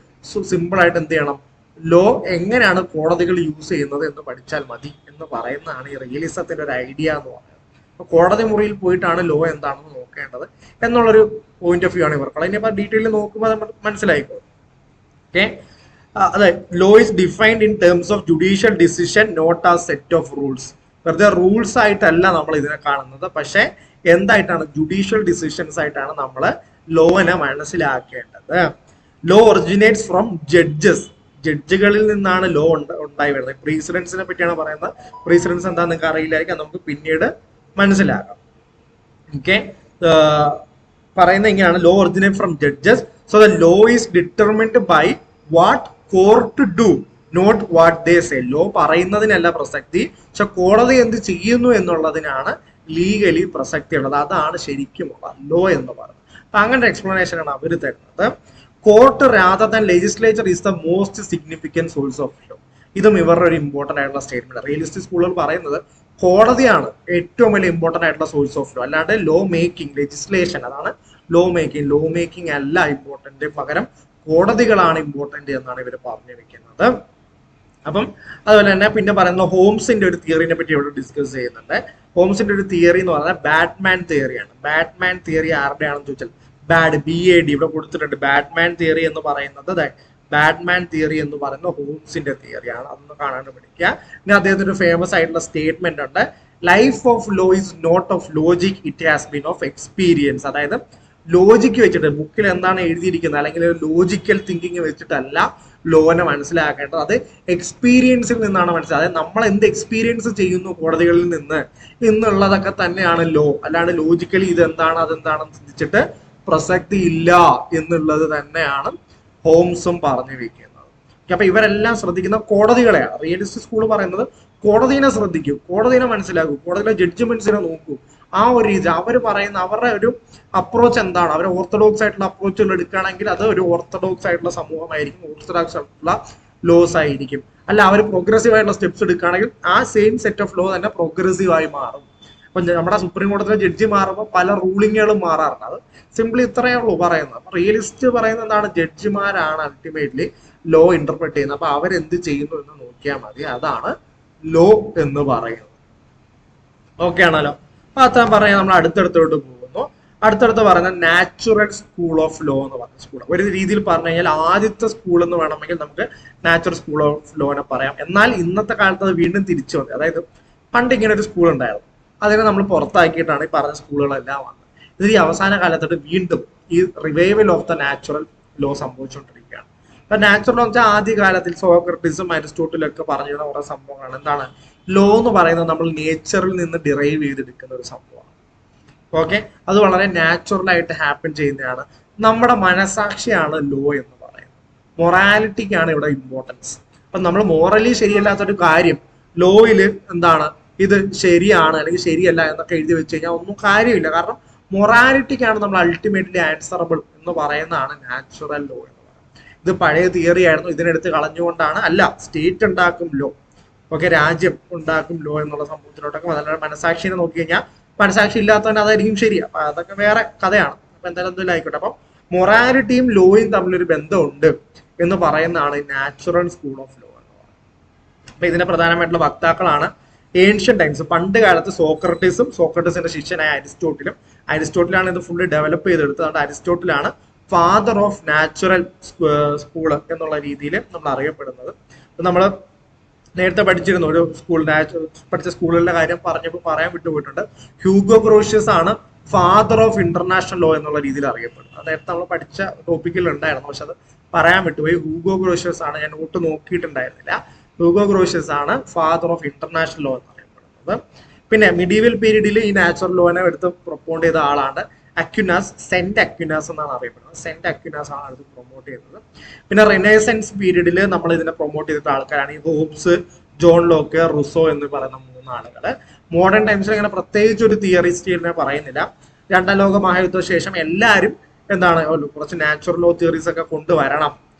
സിമ്പിൾ ആയിട്ട് എന്ത് ചെയ്യണം? ലോ എങ്ങനെയാണ് കോടതികൾ യൂസ് ചെയ്യുന്നത് എന്ന് പഠിച്ചാൽ മതി എന്ന് പറയുന്നതാണ് ഈ റിയലിസത്തിന്റെ ഒരു ഐഡിയ എന്ന് പറയുന്നത്. അപ്പൊ കോടതി മുറിയിൽ പോയിട്ടാണ് ലോ എന്താണെന്ന് നോക്കേണ്ടത് എന്നുള്ളൊരു പോയിന്റ് ഓഫ് വ്യൂ ആണ് ഇവർക്ക്. അതിനെ ഡീറ്റെയിൽ നോക്കുമ്പോൾ നമ്മൾ മനസ്സിലായിക്കോ. ഓക്കെ, അതെ, law is defined in terms of judicial decision not as set of rules. വെറുതെ റൂൾസ് ആയിട്ടല്ല നമ്മൾ ഇതിനെ കാണുന്നത്, പക്ഷെ എന്തായിട്ടാണ്? ജുഡീഷ്യൽ ഡിസിഷൻസ് ആയിട്ടാണ് നമ്മൾ ലോനെ മനസ്സിലാക്കേണ്ടത്. ലോ ഒറിജിനേറ്റ്സ് ഫ്രം ജഡ്ജുകളിൽ നിന്നാണ് ലോ ഉണ്ടായി വരുന്നത്. പ്രീസിഡൻസിനെ പറ്റിയാണ് പറയുന്നത്. പ്രീസിഡൻസ് എന്താ നിങ്ങൾക്ക് അറിയില്ലായിരിക്കും, നമുക്ക് പിന്നീട് മനസ്സിലാക്കാം. ഓക്കെ, പറയുന്നത് ഇങ്ങനെയാണ്: law originate from judges, so the law is determined by what court do, not what they say. Law പറയുന്നതിനല്ല പ്രസക്തി, പക്ഷെ കോടതി എന്ത് ചെയ്യുന്നു എന്നുള്ളതിനാണ് ലീഗലി പ്രസക്തി ഉള്ളത്. അതാണ് ശരിക്കുമുള്ള ലോ എന്ന് പറയുന്നത്. അപ്പൊ അങ്ങനത്തെ എക്സ്പ്ലനേഷൻ ആണ് അവർ തരുന്നത്. Court rather than legislature is the most significant source of law. ഇതും ഇവരുടെ ഒരു ഇമ്പോർട്ടന്റ് ആയിട്ടുള്ള സ്റ്റേറ്റ്മെന്റ്. റിയലിസ്റ്റിക് സ്കൂളുകൾ പറയുന്നത് കോടതിയാണ് ഏറ്റവും വലിയ ഇമ്പോർട്ടന്റ് ആയിട്ടുള്ള സോഴ്സ് ഓഫ് ലോ, അല്ലാണ്ട് ലോ മേക്കിംഗ്, ലെജിസ്ലേഷൻ അതാണ് ലോ മേക്കിംഗ് അല്ല ഇമ്പോർട്ടന്റ്, പകരം കോടതികളാണ് ഇമ്പോർട്ടന്റ് എന്നാണ് ഇവർ പറഞ്ഞു വെക്കുന്നത്. അപ്പം അതുപോലെ തന്നെ പിന്നെ പറയുന്ന ഹോംസിന്റെ ഒരു തിയറിനെ പറ്റി ഇവിടെ ഡിസ്കസ് ചെയ്യുന്നുണ്ട്. ഹോംസിന്റെ ഒരു തിയറി എന്ന് പറഞ്ഞാൽ ബാറ്റ്മാൻ തിയറിയാണ്. ബാറ്റ്മാൻ തിയറി ആരുടെയാണെന്ന് ചോദിച്ചാൽ BAD ഇവിടെ കൊടുത്തിട്ടുണ്ട്. ബാറ്റ്മാൻ തിയറി എന്ന് പറയുന്നത് ഹോംസിന്റെ തിയറിയാണ്. അതൊന്ന് കാണാണ്ട് പഠിക്കുക. പിന്നെ അദ്ദേഹത്തിന്റെ ഒരു ഫേമസ് ആയിട്ടുള്ള സ്റ്റേറ്റ്മെന്റ് ഉണ്ട്: life of law is not of logic, it has been of experience. അതായത് ലോജിക്ക് വെച്ചിട്ട് ബുക്കിൽ എന്താണ് എഴുതിയിരിക്കുന്നത് അല്ലെങ്കിൽ ലോജിക്കൽ തിങ്കിങ് വെച്ചിട്ടല്ല ലോനെ മനസ്സിലാക്കേണ്ടത്. അത് എക്സ്പീരിയൻസിൽ നിന്നാണ് മനസ്സിലായത്. അതായത് നമ്മൾ എന്ത് എക്സ്പീരിയൻസ് ചെയ്യുന്നു കോടതികളിൽ നിന്ന് എന്നുള്ളതൊക്കെ തന്നെയാണ് ലോ. അല്ലാണ്ട് ലോജിക്കലി ഇതെന്താണ് അതെന്താണെന്ന് ചിന്തിച്ചിട്ട് പ്രസക്തി ഇല്ല എന്നുള്ളത് തന്നെയാണ് ഹോംസും പറഞ്ഞു വെക്കുന്നത്. അപ്പൊ ഇവരെല്ലാം ശ്രദ്ധിക്കുന്ന കോടതികളെയാണ്. റിയലിസ്റ്റ് സ്കൂൾ പറയുന്നത് കോടതിനെ ശ്രദ്ധിക്കൂ, കോടതിനെ മനസ്സിലാക്കൂ, കോടതിയിലെ ജഡ്ജ്മെന്റ്സിനെ നോക്കൂ. ആ ഒരു രീതി അവർ പറയുന്ന അവരുടെ ഒരു അപ്രോച്ച് എന്താണ്, അവർ ഓർത്തഡോക്സ് ആയിട്ടുള്ള അപ്രോച്ചുകൾ എടുക്കുകയാണെങ്കിൽ അത് ഒരു ഓർത്തഡോക്സ് ആയിട്ടുള്ള സമൂഹമായിരിക്കും, ഓർത്തഡോക്സ് ആയിട്ടുള്ള ലോസ് ആയിരിക്കും. അല്ല അവർ പ്രോഗ്രസീവ് ആയിട്ടുള്ള സ്റ്റെപ്സ് എടുക്കുകയാണെങ്കിൽ ആ സെയിം സെറ്റ് ഓഫ് ലോ തന്നെ പ്രോഗ്രസീവ് ആയി മാറും. അപ്പൊ നമ്മുടെ സുപ്രീം കോടതിയിലെ ജഡ്ജി മാറുമ്പോൾ പല റൂളിങ്ങുകളും മാറാറുണ്ട്. അത് സിംപ്ലി ഇത്രയേ ഉള്ളൂ പറയുന്നത്. അപ്പൊ റിയലിസ്റ്റ് പറയുന്നത് എന്താണ്, ജഡ്ജിമാരാണ് അൾട്ടിമേറ്റ്ലി ലോ ഇന്റർപ്രറ്റ് ചെയ്യുന്നത്. അപ്പൊ അവരെന്ത് ചെയ്യുന്നു എന്ന് നോക്കിയാൽ മതി. അതാണ് ലോ എന്ന് പറയുന്നത്. ഓക്കെ ആണല്ലോ. അപ്പൊ അത്ര പറയാൻ നമ്മൾ അടുത്തടുത്തോട്ട് പോകുന്നു. അടുത്തടുത്ത് പറയുന്നത് നാച്ചുറൽ സ്കൂൾ ഓഫ് ലോ എന്ന് പറഞ്ഞ സ്കൂൾ. ഒരു രീതിയിൽ പറഞ്ഞു കഴിഞ്ഞാൽ ആദ്യത്തെ സ്കൂൾ എന്ന് വേണമെങ്കിൽ നമുക്ക് നാച്ചുറൽ സ്കൂൾ ഓഫ് ലോനെ പറയാം. എന്നാൽ ഇന്നത്തെ കാലത്ത് അത് വീണ്ടും തിരിച്ചു വന്നത്. അതായത് പണ്ട് ഇങ്ങനെ ഒരു സ്കൂൾ ഉണ്ടായിരുന്നു, അതിനെ നമ്മൾ പുറത്താക്കിയിട്ടാണ് ഈ പറഞ്ഞ സ്കൂളുകളെല്ലാം വന്നത്. ഇതിൽ ഈ അവസാന കാലത്തോട്ട് വീണ്ടും ഈ revival of the natural law സംഭവിച്ചുകൊണ്ടിരിക്കുകയാണ്. അപ്പൊ നാച്ചുറൽ ലോ എന്ന് വെച്ചാൽ ആദ്യ കാലത്തിൽ സോക്രട്ടീസും അരിസ്റ്റോട്ടിലും ഒക്കെ പറഞ്ഞിരുന്ന കുറെ സംഭവങ്ങളാണ്. എന്താണ് ലോ എന്ന് പറയുന്നത്, നമ്മൾ നേച്ചറിൽ നിന്ന് ഡിറൈവ് ചെയ്തെടുക്കുന്ന ഒരു സംഭവമാണ്. ഓക്കെ, അത് വളരെ നാച്ചുറൽ ആയിട്ട് ഹാപ്പൻ ചെയ്യുന്നതാണ്. നമ്മുടെ മനസാക്ഷിയാണ് ലോ എന്ന് പറയുന്നത്. മൊറാലിറ്റിക്കാണ് ഇവിടെ ഇമ്പോർട്ടൻസ്. അപ്പൊ നമ്മൾ മോറലി ശരിയല്ലാത്തൊരു കാര്യം ലോയിൽ എന്താണ് ഇത് ശരിയാണ് അല്ലെങ്കിൽ ശരിയല്ല എന്നൊക്കെ എഴുതി വെച്ച് കഴിഞ്ഞാൽ ഒന്നും കാര്യമില്ല. കാരണം മൊറാലിറ്റിക്കാണ് നമ്മൾ അൾട്ടിമേറ്റ്ലി ആൻസറബിൾ എന്ന് പറയുന്നതാണ് നാച്ചുറൽ ലോ എന്ന് പറയുന്നത്. ഇത് പഴയ തിയറി ആയിരുന്നു, ഇതിനെടുത്ത് കളഞ്ഞുകൊണ്ടാണ് അല്ല സ്റ്റേറ്റ് ഉണ്ടാക്കും ലോ, ഓക്കെ രാജ്യം ഉണ്ടാക്കും ലോ എന്നുള്ള സംഭവത്തിലോട്ടൊക്കെ വളരെ മനസാക്ഷിനെ നോക്കി കഴിഞ്ഞാൽ മനസാക്ഷി ഇല്ലാത്തവന് അതായിരിക്കും ശരി. അപ്പൊ അതൊക്കെ വേറെ കഥയാണ്. അപ്പൊ എന്തായാലും എന്തെങ്കിലും ആയിക്കോട്ടെ. അപ്പം മൊറാലിറ്റിയും ലോയും തമ്മിലൊരു ബന്ധമുണ്ട് എന്ന് പറയുന്നതാണ് നാച്ചുറൽ സ്കൂൾ ഓഫ് ലോ എന്ന് പറയുന്നത്. അപ്പൊ ഇതിന്റെ പ്രധാനമായിട്ടുള്ള വക്താക്കളാണ് ഏൻഷ്യൻ ടൈംസ്, പണ്ട് കാലത്ത് സോക്രട്ടീസിന്റെ ശിഷ്യനായ അരിസ്റ്റോട്ടിലാണ് ഇത് ഫുള്ള് ഡെവലപ്പ് ചെയ്തെടുത്തത്. അതുകൊണ്ട് അരിസ്റ്റോട്ടിലാണ് ഫാദർ ഓഫ് നാച്ചുറൽ സ്കൂൾ എന്നുള്ള രീതിയിൽ നമ്മൾ അറിയപ്പെടുന്നത്. നമ്മൾ നേരത്തെ പഠിച്ചിരുന്നു ഒരു പഠിച്ച സ്കൂളുകളുടെ കാര്യം പറഞ്ഞപ്പോൾ പറയാൻ വിട്ടുപോയിട്ടുണ്ട്. ഹ്യൂഗോ ഗ്രോഷ്യസ് ആണ് ഫാദർ ഓഫ് ഇന്റർനാഷണൽ ലോ എന്നുള്ള രീതിയിൽ അറിയപ്പെടുന്നത്. അത് നേരത്തെ നമ്മൾ പഠിച്ച ടോപ്പിക്കിൽ ഉണ്ടായിരുന്നു, പക്ഷെ അത് പറയാൻ വിട്ടുപോയി. ഹ്യൂഗോ ഗ്രോഷ്യസ് ആണ്, ഞാൻ ഒട്ടും നോക്കിയിട്ടുണ്ടായിരുന്നില്ല. ഹ്യൂഗോ ഗ്രോഷ്യസ് ആണ് ഫാദർ ഓഫ് ഇന്റർനാഷണൽ ലോ എന്ന് അറിയപ്പെടുന്നത്. പിന്നെ മിഡീവൽ പീരീഡിൽ ഈ നാച്ചുറൽ ലോനെ എടുത്ത് പ്രൊമോട്ട് ചെയ്ത ആളാണ് സെന്റ് അക്വിനാസ് എന്നാണ് അറിയപ്പെടുന്നത്. സെന്റ് അക്വിനാസ് ആണ് ഇത് പ്രൊമോട്ട് ചെയ്തത്. പിന്നെ റിനൈസൻസ് പീരീഡിൽ നമ്മൾ ഇതിനെ പ്രൊമോട്ട് ചെയ്ത ആൾക്കാരാണ് ഈ ഹോബ്സ്, ജോൺ ലോക്ക്, റുസോ എന്ന് പറയുന്ന 3 ആളുകള്. മോഡേൺ ടൈംസിൽ ഇങ്ങനെ പ്രത്യേകിച്ച് ഒരു തിയറിസ്റ്റ് പറയുന്നില്ല. രണ്ടാം ലോക മഹായുദ്ധ ശേഷം എല്ലാവരും എന്താണ് കുറച്ച് നാച്ചുറൽ ലോ തിയറീസ് ഒക്കെ കൊണ്ടുവരണം.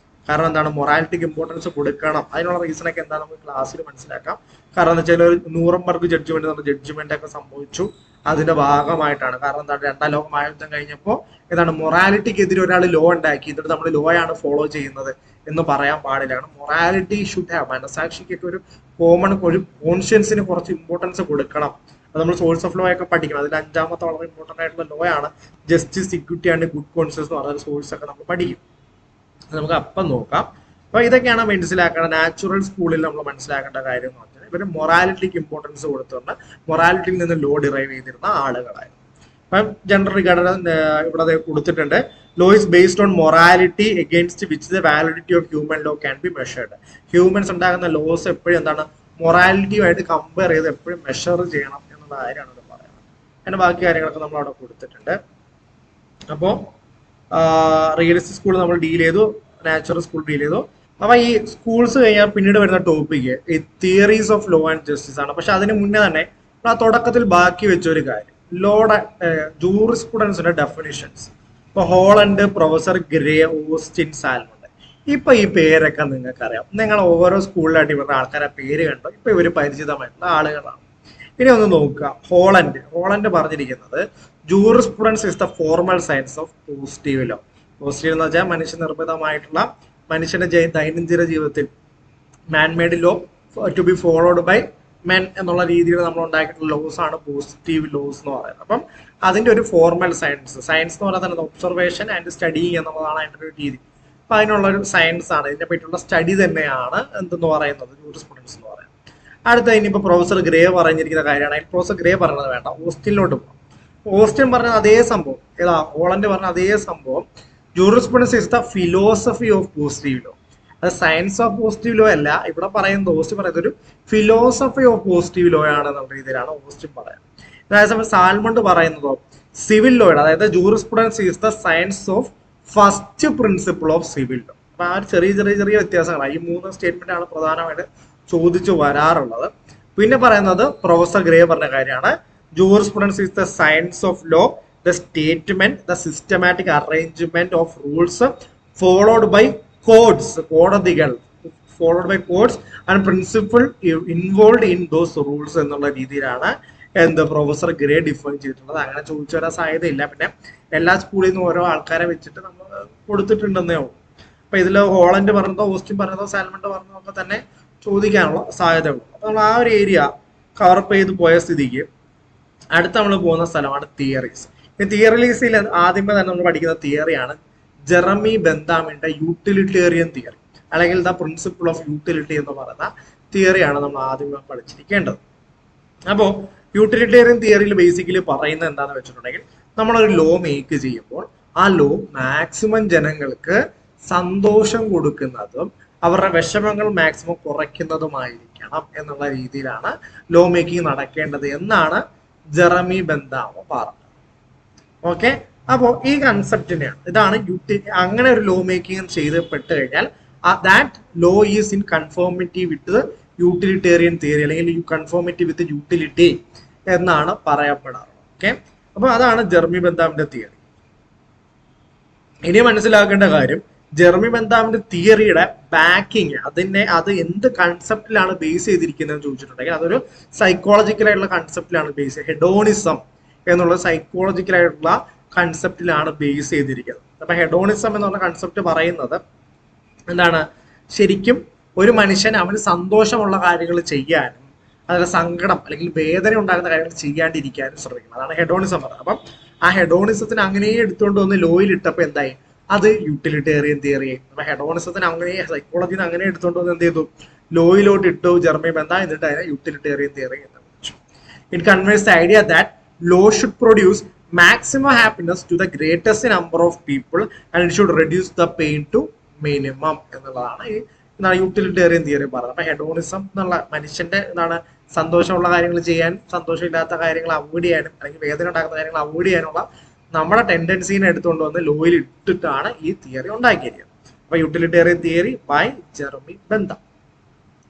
കാരണം എന്താണ്, മൊറാലിറ്റിക്ക് ഇമ്പോർട്ടൻസ് കൊടുക്കണം. അതിനുള്ള റീസൺ ഒക്കെ എന്താ നമുക്ക് ക്ലാസ്സിൽ മനസ്സിലാക്കാം. കാരണം എന്താ വെച്ചാൽ ഒരു നൂറംബർഗ് ജഡ്ജ്മെന്റ് ഒക്കെ സംഭവിച്ചു, അതിന്റെ ഭാഗമായിട്ടാണ്. കാരണം എന്താണ്, രണ്ടാം ലോക മഹായുദ്ധം കഴിഞ്ഞപ്പോൾ എന്താണ് മൊറാലിറ്റിക്കെതിരെ ഒരാൾ ലോ ഉണ്ടാക്കി, എന്നിട്ട് നമ്മൾ ലോ ആണ് ഫോളോ ചെയ്യുന്നത് എന്ന് പറയാൻ പാടില്ല. കാരണം മൊറാലിറ്റി ഷുഡ് ഹാവ്, മനസാക്ഷിക്കൊക്കെ ഒരു കോമൺ ഒരു കോൺഷ്യൻസിന് കുറച്ച് ഇമ്പോർട്ടൻസ് കൊടുക്കണം. അത് നമ്മൾ സോഴ്സ് ഓഫ് ലോ ഒക്കെ പഠിക്കണം. അതിൽ 5ാമത്തെ വളരെ ഇമ്പോർട്ടന്റ് ആയിട്ടുള്ള ലോ ആണ് justice, equity and good conscience എന്ന് പറയുന്ന സോഴ്സ് ഒക്കെ നമ്മൾ പഠിക്കും. നമുക്ക് അപ്പം നോക്കാം. അപ്പൊ ഇതൊക്കെയാണ് മനസ്സിലാക്കേണ്ടത്. നാച്ചുറൽ സ്കൂളിൽ നമ്മൾ മനസ്സിലാക്കേണ്ട കാര്യം എന്ന് പറഞ്ഞാൽ ഇവര് മൊറാലിറ്റിക്ക് ഇമ്പോർട്ടൻസ് കൊടുത്തുകൊണ്ട് മൊറാലിറ്റിയിൽ നിന്ന് ലോ ഡിറൈവ് ചെയ്തിരുന്ന ആളുകളായിരുന്നു. അപ്പം ജനറൽ ഘടന ഇവിടെ കൊടുത്തിട്ടുണ്ട്. Law is based on morality against which the validity of human law can be measured. Humans ഉണ്ടാകുന്ന ലോസ് എപ്പോഴും എന്താണ് മൊറാലിറ്റിയുമായിട്ട് കമ്പയർ ചെയ്ത് എപ്പോഴും മെഷർ ചെയ്യണം എന്നുള്ള കാര്യമാണ് ഇവിടെ പറയുന്നത്. അതിന്റെ ബാക്കി കാര്യങ്ങളൊക്കെ നമ്മൾ അവിടെ കൊടുത്തിട്ടുണ്ട്. അപ്പോൾ റിയലിസ്റ്റിക് സ്കൂൾ നമ്മൾ ഡീൽ ചെയ്തു, നാച്ചുറൽ സ്കൂൾ ഡീൽ ചെയ്തു. അപ്പൊ ഈ സ്കൂൾസ് കഴിഞ്ഞാൽ പിന്നീട് വരുന്ന ടോപ്പിക്ക് ഈ theories of law and justice ആണ്. പക്ഷെ അതിന് മുന്നേ തന്നെ ആ തുടക്കത്തിൽ ബാക്കി വെച്ച ഒരു കാര്യം, ലോയുടെ ജൂറിസ്പ്രുഡൻസിന്റെ ഡെഫിനിഷൻസ്. ഇപ്പൊ Holland, professor grey, Austin, Salmond, ഇപ്പൊ ഈ പേരൊക്കെ നിങ്ങൾക്ക് അറിയാം. നിങ്ങൾ ഓരോ സ്കൂളിലായിട്ട് ഇവരുടെ ആൾക്കാരെ പേര് കണ്ടോ, ഇപ്പൊ ഇവര് പരിചിതമായിട്ടുള്ള ആളുകളാണ്. ഇനി ഒന്ന് നോക്കുക, ഹോളണ്ട് പറഞ്ഞിരിക്കുന്നത് jurisprudence is the formal science of positive law. Positive എന്ന് വെച്ചാൽ മനുഷ്യനിർമ്മിതമായിട്ടുള്ള മനുഷ്യന്റെ ദൈനംദിന ജീവിതത്തിൽ manmade law to be followed by men എന്നുള്ള രീതിയിൽ നമ്മൾ ഉണ്ടാക്കിയിട്ടുള്ള ലോസ് ആണ് പോസിറ്റീവ് ലോസ് എന്ന് പറയുന്നത്. അപ്പം അതിന്റെ ഒരു ഫോർമൽ സയൻസ് എന്ന് പറഞ്ഞാൽ തന്നെ ഒബ്സർവേഷൻ ആൻഡ് സ്റ്റഡിങ് എന്നുള്ളതാണ് അതിന്റെ ഒരു രീതി. അപ്പൊ അതിനുള്ള ഒരു സയൻസ് ആണ്, ഇതിനെ പറ്റിയുള്ള സ്റ്റഡി തന്നെയാണ് എന്തെന്ന് പറയുന്നത് ജൂറിസ്പ്രുഡൻസ് എന്ന് പറയുന്നത്. അടുത്ത ഇനിയിപ്പോൾ പ്രൊഫസർ ഗ്രേ പറഞ്ഞിരിക്കുന്ന കാര്യമാണ്. പ്രൊഫസർ ഗ്രേ പറയുന്നത് വേണ്ട, ഓസ്റ്റിനിലോട്ട് പോകാം. ഓസ്റ്റിൻ പറഞ്ഞ അതേ സംഭവം, ഏതാ ഹോളണ്ട് പറഞ്ഞ അതേ സംഭവം. Jurisprudence is the philosophy of positive law. അത് സയൻസ് ഓഫ് പോസിറ്റീവ് ലോ അല്ല, ഇവിടെ പറയുന്നത് ഓസ്റ്റിൻ പറയുന്നത് ഒരു ഫിലോസഫി ഓഫ് പോസിറ്റീവ് ലോ ആണ് എന്നുള്ള രീതിയിലാണ് ഓസ്റ്റിൻ പറയുന്നത്. അതേസമയം സാൽമണ്ട് പറയുന്നതോ സിവിൽ ലോയുടെ, അതായത് jurisprudence is the science of first principle of civil law. അപ്പൊ ആ ചെറിയ ചെറിയ ചെറിയ വ്യത്യാസങ്ങളാണ്. ഈ 3 സ്റ്റേറ്റ്മെന്റ് ആണ് പ്രധാനമായിട്ട് ചോദിച്ചു വരാറുള്ളത്. പിന്നെ പറയുന്നത് പ്രൊഫസർ ഗ്രേ പറഞ്ഞ കാര്യമാണ്, jurisprudence is the science of law, the statement, the systematic arrangement of rules followed by codes, കോടതികൾ, followed by codes and principle involve in those rules എന്നുള്ള രീതിയിലാണ് എന്ത് പ്രൊഫസർ ഗ്രേ ഡിഫൈൻ ചെയ്തിട്ടുള്ളത്. അങ്ങനെ ചോദിച്ചു വരാൻ സാധ്യതയില്ല. പിന്നെ എല്ലാ സ്കൂളിൽ നിന്നും ഓരോ ആൾക്കാരെ വെച്ചിട്ട് നമ്മൾ കൊടുത്തിട്ടുണ്ടെന്നേ ഉള്ളൂ. അപ്പൊ ഇതിൽ ഹോളണ്ട് പറഞ്ഞതോ ഓസ്റ്റിൻ പറഞ്ഞതോ സാൽമണ്ട് പറഞ്ഞതോ ഒക്കെ തന്നെ ചോദിക്കാനുള്ള സാധ്യതയുള്ളൂ. അപ്പൊ നമ്മൾ ആ ഒരു ഏരിയ കവറപ്പ് ചെയ്ത് പോയ സ്ഥിതിക്ക് അടുത്ത നമ്മൾ പോകുന്ന സ്ഥലമാണ് തിയറീസ്. ഈ തിയറീസിൽ ആദ്യമേ തന്നെ നമ്മൾ പഠിക്കുന്ന തിയറിയാണ് ജെറമി ബെന്താമിന്റെ യൂട്ടിലിറ്റേറിയൻ തിയറി, അല്ലെങ്കിൽ ദ പ്രിൻസിപ്പിൾ ഓഫ് യൂട്ടിലിറ്റി എന്ന് പറയുന്ന തിയറിയാണ് നമ്മൾ ആദ്യമേ പഠിച്ചിരിക്കേണ്ടത്. അപ്പോൾ യൂട്ടിലിറ്റേറിയൻ തിയറിയിൽ ബേസിക്കലി പറയുന്നത് എന്താണെന്ന് വെച്ചിട്ടുണ്ടെങ്കിൽ, നമ്മളൊരു ലോ മേക്ക് ചെയ്യുമ്പോൾ ആ ലോ മാക്സിമം ജനങ്ങൾക്ക് സന്തോഷം കൊടുക്കുന്നതും അവരുടെ വിഷമങ്ങൾ മാക്സിമം കുറയ്ക്കുന്നതുമായിരിക്കണം എന്നുള്ള രീതിയിലാണ് ലോ മേക്കിംഗ് നടക്കേണ്ടത് എന്നാണ് ജെറമി ബെന്താമ പറഞ്ഞത്. ഓക്കെ, അപ്പോൾ ഈ കൺസെപ്റ്റിനെയാണ്, ഇതാണ് അങ്ങനെ ഒരു ലോ മേക്കിംഗ് ചെയ്തപ്പെട്ട് കഴിഞ്ഞാൽ that law is in conformity with utilitarian theory, അല്ലെങ്കിൽ കൺഫോമിറ്റി വിത്ത് യൂട്ടിലിറ്റി എന്നാണ് പറയപ്പെടാറ്. ഓക്കെ, അപ്പൊ അതാണ് ജെറമി ബെന്താമിന്റെ തിയറി. ഇനി മനസ്സിലാക്കേണ്ട കാര്യം, ജെറമി ബെന്താമിന്റെ തിയറിയുടെ ബാക്കിങ്, അത് എന്ത് കൺസെപ്റ്റിലാണ് ബേസ് ചെയ്തിരിക്കുന്നത് എന്ന് ചോദിച്ചിട്ടുണ്ടെങ്കിൽ അതൊരു സൈക്കോളജിക്കലായിട്ടുള്ള കൺസെപ്റ്റിലാണ് ബേസ് ചെയ്ത്, ഹെഡോണിസം എന്നുള്ള സൈക്കോളജിക്കലായിട്ടുള്ള കൺസെപ്റ്റിലാണ് ബേസ് ചെയ്തിരിക്കുന്നത്. അപ്പൊ ഹെഡോണിസം എന്നുള്ള കൺസെപ്റ്റ് പറയുന്നത് എന്താണ്, ശരിക്കും ഒരു മനുഷ്യൻ അവന് സന്തോഷമുള്ള കാര്യങ്ങൾ ചെയ്യാനും അതിൽ സങ്കടം അല്ലെങ്കിൽ വേദന ഉണ്ടാകുന്ന കാര്യങ്ങൾ ചെയ്യാണ്ടിരിക്കാനും ശ്രമിക്കണം. അതാണ് ഹെഡോണിസം പറയുന്നത്. അപ്പം ആ ഹെഡോണിസത്തിന് അങ്ങനെ എടുത്തുകൊണ്ട് വന്ന് ലോയിൽ ഇട്ടപ്പോൾ എന്തായി, അത് യൂട്ടിലിറ്റേറിയൻ തിയറി. അപ്പൊ ഹെഡോണിസത്തിന് അങ്ങനെ സൈക്കോളജിന്ന് അങ്ങനെ എടുത്തുകൊണ്ട് വന്ന് എന്ത് ചെയ്തു, ലോയിലോട്ട് ഇട്ടു ജെറമി ബെന്താം, എന്നിട്ട് അതിനെ യൂട്ടിലിറ്റേറിയൻ തിയറി എന്ന് വിളിച്ചു. It converse the idea that law should produce maximum happiness to the greatest number of people and it should reduce the pain to minimum എന്നുള്ളതാണ് ഈ യൂട്ടിലിറ്റേറിയൻ തിയറി പറയുന്നത്. അപ്പൊ ഹെഡോണിസം എന്നുള്ള മനുഷ്യന്റെ എന്താണ്, സന്തോഷമുള്ള കാര്യങ്ങൾ ചെയ്യാൻ, സന്തോഷമില്ലാത്ത കാര്യങ്ങൾ അവോയ്ഡ് ചെയ്യാനും അല്ലെങ്കിൽ വേദന ഉണ്ടാക്കുന്ന കാര്യങ്ങൾ അവോയ്ഡ് ചെയ്യാനുള്ള നമ്മുടെ ടെൻഡൻസീനെ എടുത്തുകൊണ്ട് വന്ന് ലോയിൽ ഇട്ടിട്ടാണ് ഈ തിയറി ഉണ്ടാക്കിയിരിക്കുന്നത്. അപ്പൊ utilitarian theory by Jeremy Bentham.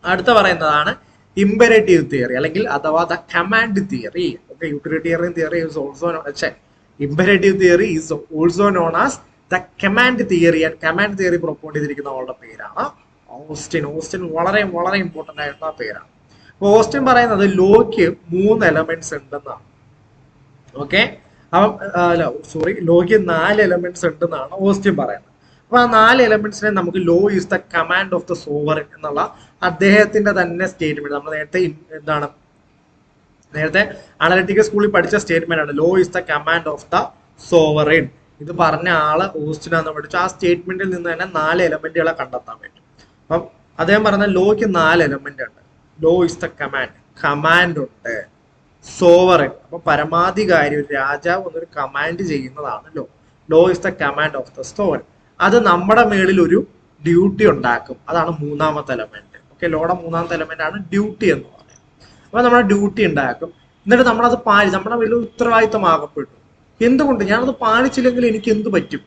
അടുത്ത പറയുന്നതാണ് ഇമ്പരേറ്റീവ് തിയറി, അല്ലെങ്കിൽ അഥവാ the command theory. Okay, utilitarian theory is also imperative theory is also known as the command theory. And command theory propose ചെയ്തിരിക്കുന്ന ആളുടെ പേരാണ് ഓസ്റ്റിൻ. ഓസ്റ്റിൻ വളരെ വളരെ ഇമ്പോർട്ടന്റ് ആയിട്ടുള്ള പേരാണ്. അപ്പൊ ഓസ്റ്റിൻ പറയുന്നത് ലോയ്ക്ക് 3 എലമെന്റ്സ് ഉണ്ടെന്നാണ്. ഓക്കെ, അപ്പം ലോയ്ക്ക് 4 എലമെന്റ്സ് ഉണ്ടെന്നാണ് ഓസ്റ്റിൻ പറയുന്നത്. അപ്പൊ ആ 4 എലമെന്റ്സിനെ നമുക്ക് law is the command of the sovereign എന്നുള്ള അദ്ദേഹത്തിന്റെ തന്നെ സ്റ്റേറ്റ്മെന്റ്, നമ്മൾ നേരത്തെ അനലിറ്റിക്കൽ സ്കൂളിൽ പഠിച്ച സ്റ്റേറ്റ്മെന്റ് ആണ്, law is the command of the sovereign. ഇത് പറഞ്ഞ ആള് ഓസ്റ്റിനാന്ന് പഠിച്ചു. ആ സ്റ്റേറ്റ്മെന്റിൽ നിന്ന് തന്നെ 4 എലമെന്റുകളെ കണ്ടെത്താൻ പറ്റും. അപ്പം അദ്ദേഹം പറഞ്ഞ ലോയ്ക്ക് 4 എലമെന്റ് ഉണ്ട്. ലോ ഈസ് ദ കമാൻഡ് ഉണ്ട്, സോവറിൻ അപ്പൊ പരമാധികാരി, ഒരു രാജാവ് എന്നൊരു കമാൻഡ് ചെയ്യുന്നതാണ് law. Law is the command of the sovereign. അത് നമ്മുടെ മേളിൽ ഒരു ഡ്യൂട്ടി ഉണ്ടാക്കും, അതാണ് 3ാമത്തെ എലമെന്റ്. ഓക്കെ, ലോയുടെ 3ാമത്തെ എലമെന്റ് ആണ് ഡ്യൂട്ടി എന്ന് പറയുന്നത്. അപ്പൊ നമ്മുടെ ഡ്യൂട്ടി ഉണ്ടാക്കും, എന്നിട്ട് നമ്മളത് നമ്മുടെ മേളിൽ ഉത്തരവാദിത്തമാകപ്പെട്ടു. എന്തുകൊണ്ട് ഞാനത് പാലിച്ചില്ലെങ്കിൽ എനിക്ക് എന്ത് പറ്റും?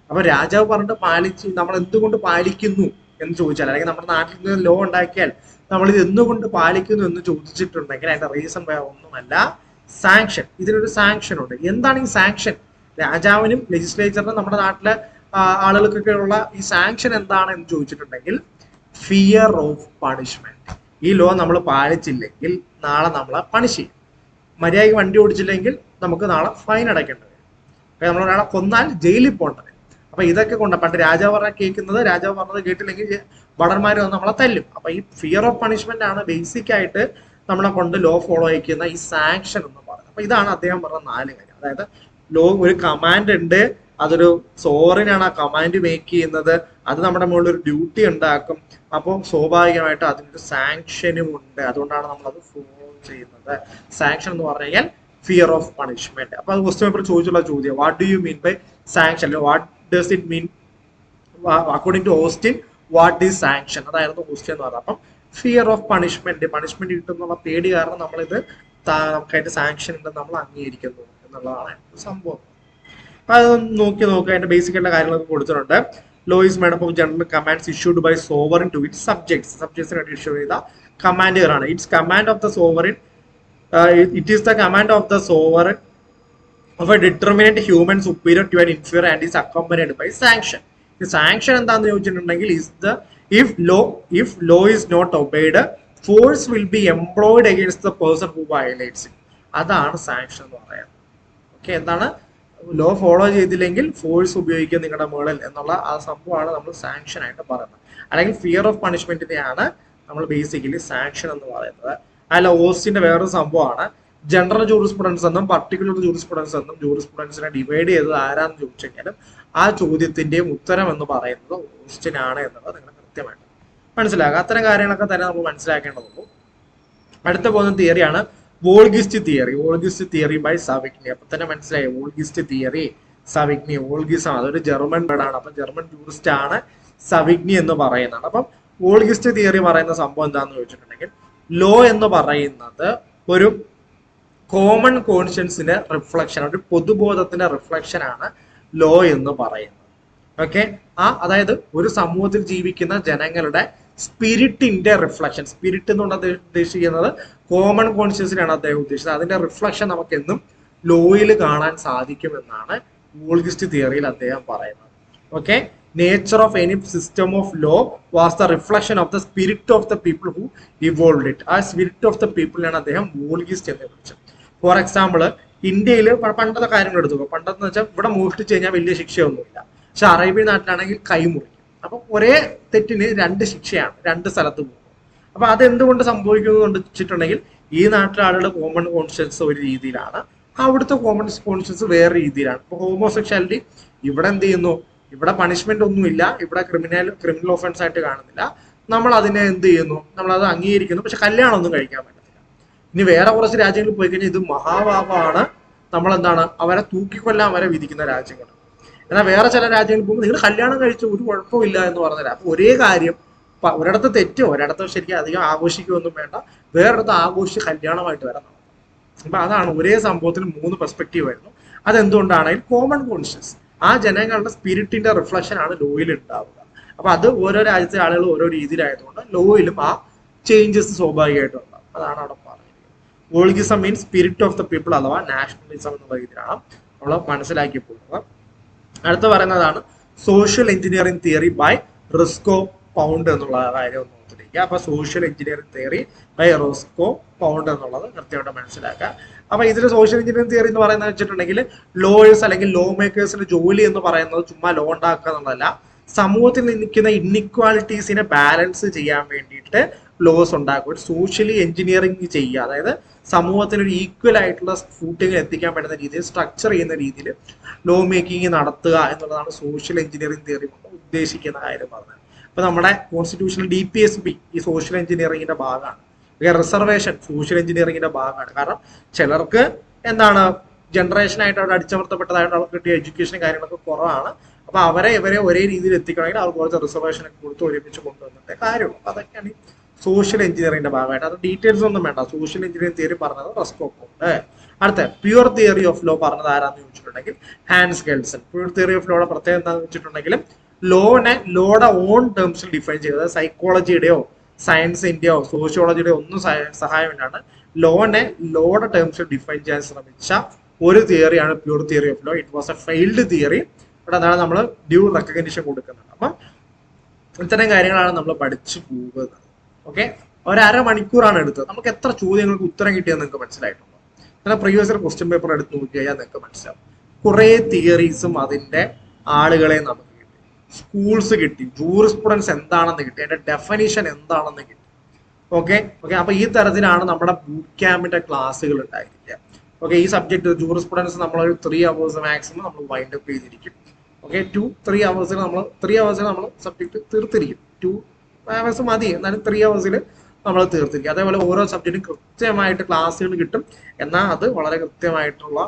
അപ്പൊ രാജാവ് പറഞ്ഞിട്ട് നമ്മൾ എന്തുകൊണ്ട് പാലിക്കുന്നു എന്ന് ചോദിച്ചാൽ, അല്ലെങ്കിൽ നമ്മുടെ നാട്ടിൽ നിന്ന് ലോ ഉണ്ടാക്കിയാൽ നമ്മൾ ഇത് എന്തുകൊണ്ട് പാലിക്കുന്നു എന്ന് ചോദിച്ചിട്ടുണ്ടെങ്കിൽ അതിന്റെ റീസൺ വേറെ ഒന്നുമല്ല, സാങ്ഷൻ. ഇതിനൊരു സാങ്ഷൻ ഉണ്ട്. എന്താണ് ഈ സാങ്ഷൻ? രാജാവിനും ലെജിസ്ലേച്ചറിനും നമ്മുടെ നാട്ടിലെ ആളുകൾക്കൊക്കെ ഉള്ള ഈ സാങ്ഷൻ എന്താണ് എന്ന് ചോദിച്ചിട്ടുണ്ടെങ്കിൽ, ഫിയർ ഓഫ് പണിഷ്മെന്റ്. ഈ ലോ നമ്മൾ പാലിച്ചില്ലെങ്കിൽ നാളെ നമ്മളെ പണിഷ് ചെയ്യും. മര്യാദയ്ക്ക് വണ്ടി ഓടിച്ചില്ലെങ്കിൽ നമുക്ക് നാളെ ഫൈൻ അടയ്ക്കേണ്ടി വരും. നമ്മൾ ഒരാളെ കൊന്നാൽ ജയിലിൽ പോകേണ്ടത്. അപ്പൊ ഇതൊക്കെ കൊണ്ട് പണ്ട് രാജാവ് പറഞ്ഞത് കേട്ടില്ലെങ്കിൽ ഭടന്മാർ വന്ന് നമ്മളെ തല്ലും. അപ്പൊ ഈ ഫിയർ ഓഫ് പണിഷ്മെന്റ് ആണ് ബേസിക് ആയിട്ട് നമ്മളെ കൊണ്ട് ലോ ഫോളോ ചെയ്യിക്കുന്ന ഈ സാങ്ഷൻ എന്ന് പറയുന്നത്. അപ്പൊ ഇതാണ് അദ്ദേഹം പറഞ്ഞ 4 കാര്യം. അതായത് ലോ ഒരു കമാൻഡ് ഉണ്ട്, അതൊരു സോവറിനാണ് ആ കമാൻഡ് മേക്ക് ചെയ്യുന്നത്, അത് നമ്മുടെ മുകളിൽ ഒരു ഡ്യൂട്ടി ഉണ്ടാക്കും. അപ്പോൾ സ്വാഭാവികമായിട്ട് അതിനൊരു സാങ്ഷനും ഉണ്ട്. അതുകൊണ്ടാണ് നമ്മളത് ഫോളോ ചെയ്യുന്നത്. സാങ്ഷൻ എന്ന് പറഞ്ഞു കഴിഞ്ഞാൽ ഫിയർ ഓഫ് പണിഷ്മെന്റ്. അപ്പൊ അത് ക്വസ്റ്റ്യൻ പേപ്പർ ചോദിച്ചുള്ള ചോദ്യം, what do you mean by sanction, what does it mean according to Austin, what is sanction, അതായിരുന്നു ക്വസ്റ്റ്യൻ എന്ന് പറഞ്ഞത്. അപ്പം ഫിയർ ഓഫ് പണിഷ്മെന്റ് കിട്ടുന്നുള്ള പേടി കാരണം നമ്മളിത് നമുക്കതിന്റെ സാങ്ഷൻ ഉണ്ടെന്ന് നമ്മൾ അംഗീകരിക്കുന്നു എന്നുള്ളതാണ് സംഭവം. അപ്പൊ അത് നോക്കുക, അതിന്റെ ബേസിക് ആയിട്ടുള്ള കാര്യങ്ങളൊക്കെ കൊടുത്തിട്ടുണ്ട്. Law is made up of general commands issued by sovereign to its സബ്ജക്ട്സിനായിട്ട് ഇഷ്യൂ ചെയ്ത കമാൻഡുകളാണ്. Its command of the sovereign, it is the command of the sovereign of a determinate human superior to an inferior and is accompanied by sanction. The sanction എന്താണെന്ന് ചോദിച്ചിട്ടുണ്ടെങ്കിൽ is the if law is not obeyed, force will be employed against the person who violates it. അതാണ് sanction എന്ന് പറയുന്നത്. Okay, എന്താണ് law follow ചെയ്തില്ലെങ്കിൽ force ഉപയോഗിക്കുക നിങ്ങളുടെ മുകളിൽ എന്നുള്ള ആ സംഭവമാണ് നമ്മൾ സാങ്ഷൻ ആയിട്ട് പറയുന്നത്. അല്ലെങ്കിൽ ഫിയർ ഓഫ് പണിഷ്മെന്റിനെയാണ് നമ്മൾ ബേസിക്കലി സാങ്ഷൻ എന്ന് പറയുന്നത്. അല്ല, ഓസ്റ്റിന്റെ വേറൊരു സംഭവമാണ് ജനറൽ ജൂറിസ്പ്രുഡൻസ് എന്നും പർട്ടിക്കുലർ ജൂറിസ്പ്രുഡൻസ് എന്നും. ജൂറിസ്പ്രുഡൻസിനെ ഡിവൈഡ് ചെയ്തത് ആരാന്ന് ചോദിച്ചു കഴിഞ്ഞാലും ആ ചോദ്യത്തിന്റെയും ഉത്തരം എന്ന് പറയുന്നത് ഓസ്റ്റിൻ ആണ് എന്നുള്ളത് നിങ്ങൾ കൃത്യമായിട്ട് മനസ്സിലാക്കുക. അത്തരം കാര്യങ്ങളൊക്കെ തന്നെ നമ്മൾ മനസ്സിലാക്കേണ്ടതുള്ളൂ. അടുത്ത പോകുന്ന തിയറിയാണ് വോൾഗിസ്റ്റ് തിയറി ബൈ സാവിഗ്നി. അപ്പൊ തന്നെ മനസ്സിലായി വോൾഗിസ്റ്റ് തിയറി, സാവിഗ്നി. വോൾഗിസം അതൊരു ജർമ്മൻ വേർഡാണ്. അപ്പൊ ജർമ്മൻ ജൂറിസ്റ്റ് ആണ് സാവിഗ്നി എന്ന് പറയുന്നത്. അപ്പം വോൾഗിസ്റ്റ് തിയറി പറയുന്ന സംഭവം എന്താണെന്ന് ചോദിച്ചിട്ടുണ്ടെങ്കിൽ, ലോ എന്ന് പറയുന്നത് ഒരു കോമൺ കോൺഷ്യൻസിന്റെ റിഫ്ലക്ഷൻ, ഒരു പൊതുബോധത്തിന്റെ റിഫ്ലക്ഷൻ ആണ് ലോ എന്ന് പറയുന്നത്. ഓക്കെ, അതായത് ഒരു സമൂഹത്തിൽ ജീവിക്കുന്ന ജനങ്ങളുടെ സ്പിരിറ്റിന്റെ റിഫ്ലക്ഷൻ. സ്പിരിറ്റ് എന്നുള്ളത് ഉദ്ദേശിക്കുന്നത് കോമൺ കോൺഷ്യൻസിനാണ് അദ്ദേഹം ഉദ്ദേശിച്ചത്. അതിന്റെ റിഫ്ലക്ഷൻ നമുക്ക് എന്നും ലോയിൽ കാണാൻ സാധിക്കുമെന്നാണ് വോൾഗിസ്റ്റ് തിയറിയിൽ അദ്ദേഹം പറയുന്നത്. Okay, nature of any system of law was the reflection of the spirit of the people who evolved it. ആ സ്പിരിറ്റ് ഓഫ് ദ പീപ്പിളിനാണ് അദ്ദേഹം വോൾഗിസ്റ്റ് എന്ന് വിളിച്ചത്. ഫോർ എക്സാമ്പിൾ, ഇന്ത്യയിൽ പണ്ടത്തെ കാര്യങ്ങൾ എടുത്തു. പണ്ടെന്ന് വെച്ചാൽ ഇവിടെ മോഷ്ടിച്ചു കഴിഞ്ഞാൽ വലിയ ശിക്ഷയൊന്നുമില്ല. പക്ഷെ അറേബ്യൻ നാട്ടിലാണെങ്കിൽ കൈമുറിക്കും. അപ്പൊ ഒരേ തെറ്റിന് 2 ശിക്ഷയാണ് 2 സ്ഥലത്ത് പോകും. അപ്പൊ അതെന്തുകൊണ്ട് സംഭവിക്കുന്നു എന്ന് വെച്ചിട്ടുണ്ടെങ്കിൽ, ഈ നാട്ടിലെ ആളുകളുടെ കോമൺ കോൺഷ്യൻസ് ഒരു രീതിയിലാണ്, അവിടുത്തെ കോമൺ കോൺഷ്യൻസ് വേറെ രീതിയിലാണ്. ഇപ്പൊ ഹോമോസെക്ഷാലിറ്റി ഇവിടെ എന്ത് ചെയ്യുന്നു, ഇവിടെ പണിഷ്മെന്റ് ഒന്നുമില്ല, ഇവിടെ ക്രിമിനൽ ഓഫൻസ് ആയിട്ട് കാണുന്നില്ല. നമ്മൾ അതിനെ എന്ത് ചെയ്യുന്നു, നമ്മൾ അത് അംഗീകരിക്കുന്നു. പക്ഷെ കല്യാണം ഒന്നും കഴിക്കാൻ പറ്റത്തില്ല. ഇനി വേറെ കുറച്ച് രാജ്യങ്ങളിൽ പോയി കഴിഞ്ഞാൽ ഇത് മഹാപാപമാണ്, നമ്മൾ എന്താണ് അവരെ തൂക്കിക്കൊല്ലാൻ വരെ വിധിക്കുന്ന രാജ്യങ്ങൾ. എന്നാൽ വേറെ ചില രാജ്യങ്ങളിൽ പോകുമ്പോൾ നിങ്ങൾ കല്യാണം കഴിച്ചു ഒരു കുഴപ്പമില്ല എന്ന് പറഞ്ഞുതരാം. അപ്പൊ ഒരേ കാര്യം ഒരിടത്ത് തെറ്റോ ഒരിടത്ത് ശരിക്കും അധികം ആഘോഷിക്കുകയൊന്നും വേണ്ട, വേറൊരിടത്ത് ആഘോഷിച്ച് കല്യാണമായിട്ട് വരാൻ നടക്കും. അപ്പൊ അതാണ് ഒരേ സംഭവത്തിന് 3 പെർസ്പെക്റ്റീവ് വരുന്നു. അതെന്തുകൊണ്ടാണെങ്കിൽ കോമൺ കോൺഷ്യസ്, ആ ജനങ്ങളുടെ സ്പിരിറ്റിന്റെ റിഫ്ലക്ഷൻ ആണ് ലോയിൽ ഉണ്ടാവുക. അപ്പൊ അത് ഓരോ രാജ്യത്തെ ആളുകൾ ഓരോ രീതിയിലായതുകൊണ്ട് ലോയിലും ആ ചേഞ്ചസ് സ്വാഭാവികമായിട്ടും ഉണ്ടാവും. അതാണ് അവിടെ പറയുന്നത്. Volksgeist means spirit of the people അഥവാ നാഷണലിസം എന്നുള്ള രീതിയിലാണ് നമ്മൾ മനസ്സിലാക്കി പോകുന്നത്. അടുത്ത പറയുന്നതാണ് social engineering theory by Roscoe Pound എന്നുള്ള കാര്യം ഒന്ന് ഓർത്തിരിക്കുക. അപ്പൊ social engineering theory by Roscoe Pound എന്നുള്ളത് കൃത്യമായിട്ട് മനസ്സിലാക്കുക. അപ്പൊ ഇതിൽ സോഷ്യൽ എഞ്ചിനീയറിംഗ് തിയറി എന്ന് പറയുന്നത് വെച്ചിട്ടുണ്ടെങ്കിൽ, ലോയേഴ്സ് അല്ലെങ്കിൽ ലോ മേക്കേഴ്സിന്റെ ജോലി എന്ന് പറയുന്നത് ചുമ്മാ ലോ ഉണ്ടാക്കുക എന്നുള്ളതല്ല, സമൂഹത്തിൽ നിൽക്കുന്ന ഇൻഇക്വാലിറ്റീസിനെ ബാലൻസ് ചെയ്യാൻ വേണ്ടിയിട്ട് ലോസ് ഉണ്ടാക്കുക, സോഷ്യലി എഞ്ചിനീയറിംഗ് ചെയ്യുക. അതായത് സമൂഹത്തിന് ഒരു ഈക്വൽ ആയിട്ടുള്ള ഫൂട്ടിങ്ങിൽ എത്തിക്കാൻ പറ്റുന്ന രീതിയിൽ സ്ട്രക്ചർ ചെയ്യുന്ന രീതിയിൽ ലോ മേക്കിംഗ് നടത്തുക എന്നുള്ളതാണ് സോഷ്യൽ എഞ്ചിനീയറിംഗ് തിയറി കൊണ്ട് ഉദ്ദേശിക്കുന്ന കാര്യം പറഞ്ഞത്. ഇപ്പൊ നമ്മുടെ കോൺസ്റ്റിറ്റ്യൂഷണൽ DPSB ഈ സോഷ്യൽ എഞ്ചിനീയറിംഗിന്റെ ഭാഗമാണ്. റിസർവേഷൻ സോഷ്യൽ എഞ്ചിനീയറിംഗിന്റെ ഭാഗമാണ്. കാരണം ചിലർക്ക് എന്താണ് ജനറേഷൻ ആയിട്ട് അവിടെ അടിച്ചമർത്തപ്പെട്ടതായിട്ട് അവർക്ക് കിട്ടിയ എഡ്യൂക്കേഷൻ കാര്യങ്ങളൊക്കെ കുറവാണ്. അപ്പൊ ഇവരെ ഒരേ രീതിയിൽ എത്തിക്കണമെങ്കിൽ അവർക്ക് കുറച്ച് റിസർവേഷൻ ഒക്കെ കൊടുത്ത് ഒരുമിച്ച് കൊണ്ടുവന്നിട്ടേ കാര്യമുള്ളൂ. അപ്പൊ അതൊക്കെയാണ് സോഷ്യൽ എഞ്ചിനീയറിംഗിന്റെ ഭാഗമായിട്ട്. അത് ഡീറ്റെയിൽസ് ഒന്നും വേണ്ട. സോഷ്യൽ എഞ്ചിനീയറിംഗ് തിയറി പറഞ്ഞത് റെസ്കോപ്പുണ്ട്. അടുത്ത പ്യുവർ തിയറി ഓഫ് ലോ പറഞ്ഞത് ആരാന്ന് ചോദിച്ചിട്ടുണ്ടെങ്കിൽ ഹാൻസ് ഗെൽസൺ. പ്യുവർ തിയറി ഓഫ് ലോയുടെ പ്രത്യേകത എന്താണെന്ന് വെച്ചിട്ടുണ്ടെങ്കിൽ, ലോയുടെ ഓൺ ടേംസിൽ ഡിഫൈൻ ചെയ്തത് സൈക്കോളജിയുടെയോ സയൻസിന്റെയോ സോഷ്യോളജിയുടെയോ ഒന്നും സഹായമില്ലാണ്ട് ലോയുടെ ടേംസിൽ ഡിഫൈൻ ചെയ്യാൻ ശ്രമിച്ച ഒരു തിയറിയാണ് pure theory of law. It was a failed theory. ഇവിടെ എന്താണ് നമ്മൾ ഡ്യൂ റെക്കഗ്നിഷൻ കൊടുക്കുന്നുണ്ട്. അപ്പം ഇത്തരം കാര്യങ്ങളാണ് നമ്മൾ പഠിച്ചു പോകുന്നത്. ഓക്കെ, 1.5 മണിക്കൂറാണ് എടുത്തത്. നമുക്ക് എത്ര ചോദ്യങ്ങൾക്ക് ഉത്തരം കിട്ടിയെന്ന് നിങ്ങൾക്ക് മനസ്സിലായിട്ടുണ്ടോ? എന്നാൽ പ്രീവിയസ് ഇയർ ക്വസ്റ്റ്യൻ പേപ്പർ എടുത്ത് നോക്കി കഴിഞ്ഞാൽ നിങ്ങൾക്ക് മനസ്സിലാവും. കുറെ തിയറീസും അതിന്റെ ആളുകളെ നമുക്ക് കിട്ടി, സ്കൂൾസ് കിട്ടി, ജൂറിസ്പ്രുഡൻസ് എന്താണെന്ന് കിട്ടി, അതിന്റെ ഡെഫിനിഷൻ എന്താണെന്ന് കിട്ടി. ഓക്കെ, അപ്പൊ ഈ തരത്തിലാണ് നമ്മുടെ ബൂട്ട് ക്യാമ്പിന്റെ ക്ലാസ്സുകൾ ഉണ്ടായിരിക്കുക. ഓക്കെ, ഈ സബ്ജക്ട് ജൂറിസ്പ്രുഡൻസ് നമ്മളൊരു 3 hours മാക്സിമം നമ്മൾ വൈൻഡ് അപ്പ് ചെയ്തിരിക്കും. ഓക്കെ, 3 hours നമ്മൾ സബ്ജക്ട് തീർത്തിരിക്കും. 2 hours മതി, എന്നാലും 3 hours നമ്മൾ തീർത്തിരിക്കും. അതേപോലെ ഓരോ സബ്ജക്റ്റും കൃത്യമായിട്ട് ക്ലാസ്സുകൾ കിട്ടും. എന്നാൽ അത് വളരെ കൃത്യമായിട്ടുള്ള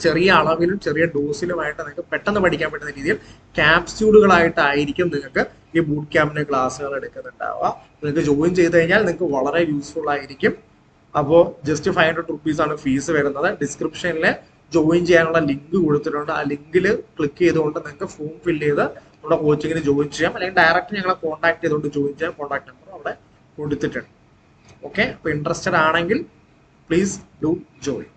ചെറിയ അളവിലും ചെറിയ ഡോസിലുമായിട്ട് നിങ്ങൾക്ക് പെട്ടെന്ന് പഠിക്കാൻ പറ്റുന്ന രീതിയിൽ ക്യാപ്സ്യൂളുകളായിട്ടായിരിക്കും നിങ്ങൾക്ക് ഈ ബൂട്ട് ക്യാമ്പിന് ക്ലാസ്സുകൾ എടുക്കുന്നുണ്ടാവുക. നിങ്ങൾക്ക് ജോയിൻ ചെയ്ത് കഴിഞ്ഞാൽ നിങ്ങൾക്ക് വളരെ യൂസ്ഫുൾ ആയിരിക്കും. അപ്പോൾ ജസ്റ്റ് 500 rupees ആണ് ഫീസ് വരുന്നത്. ഡിസ്ക്രിപ്ഷനിൽ ജോയിൻ ചെയ്യാനുള്ള ലിങ്ക് കൊടുത്തിട്ടുണ്ട്. ആ ലിങ്കിൽ ക്ലിക്ക് ചെയ്തുകൊണ്ട് നിങ്ങൾക്ക് ഫോം ഫില്ല് ചെയ്ത് നമ്മുടെ കോച്ചിങ്ങിന് ജോയിൻ ചെയ്യാം. അല്ലെങ്കിൽ ഡയറക്റ്റ് ഞങ്ങളെ കോൺടാക്ട് ചെയ്തുകൊണ്ട് ജോയിൻ ചെയ്യാം. കോൺടാക്ട് നമ്പർ അവിടെ കൊടുത്തിട്ടുണ്ട്. ഓക്കെ, അപ്പോൾ ഇൻട്രസ്റ്റഡ് ആണെങ്കിൽ പ്ലീസ് ഡു ജോയിൻ.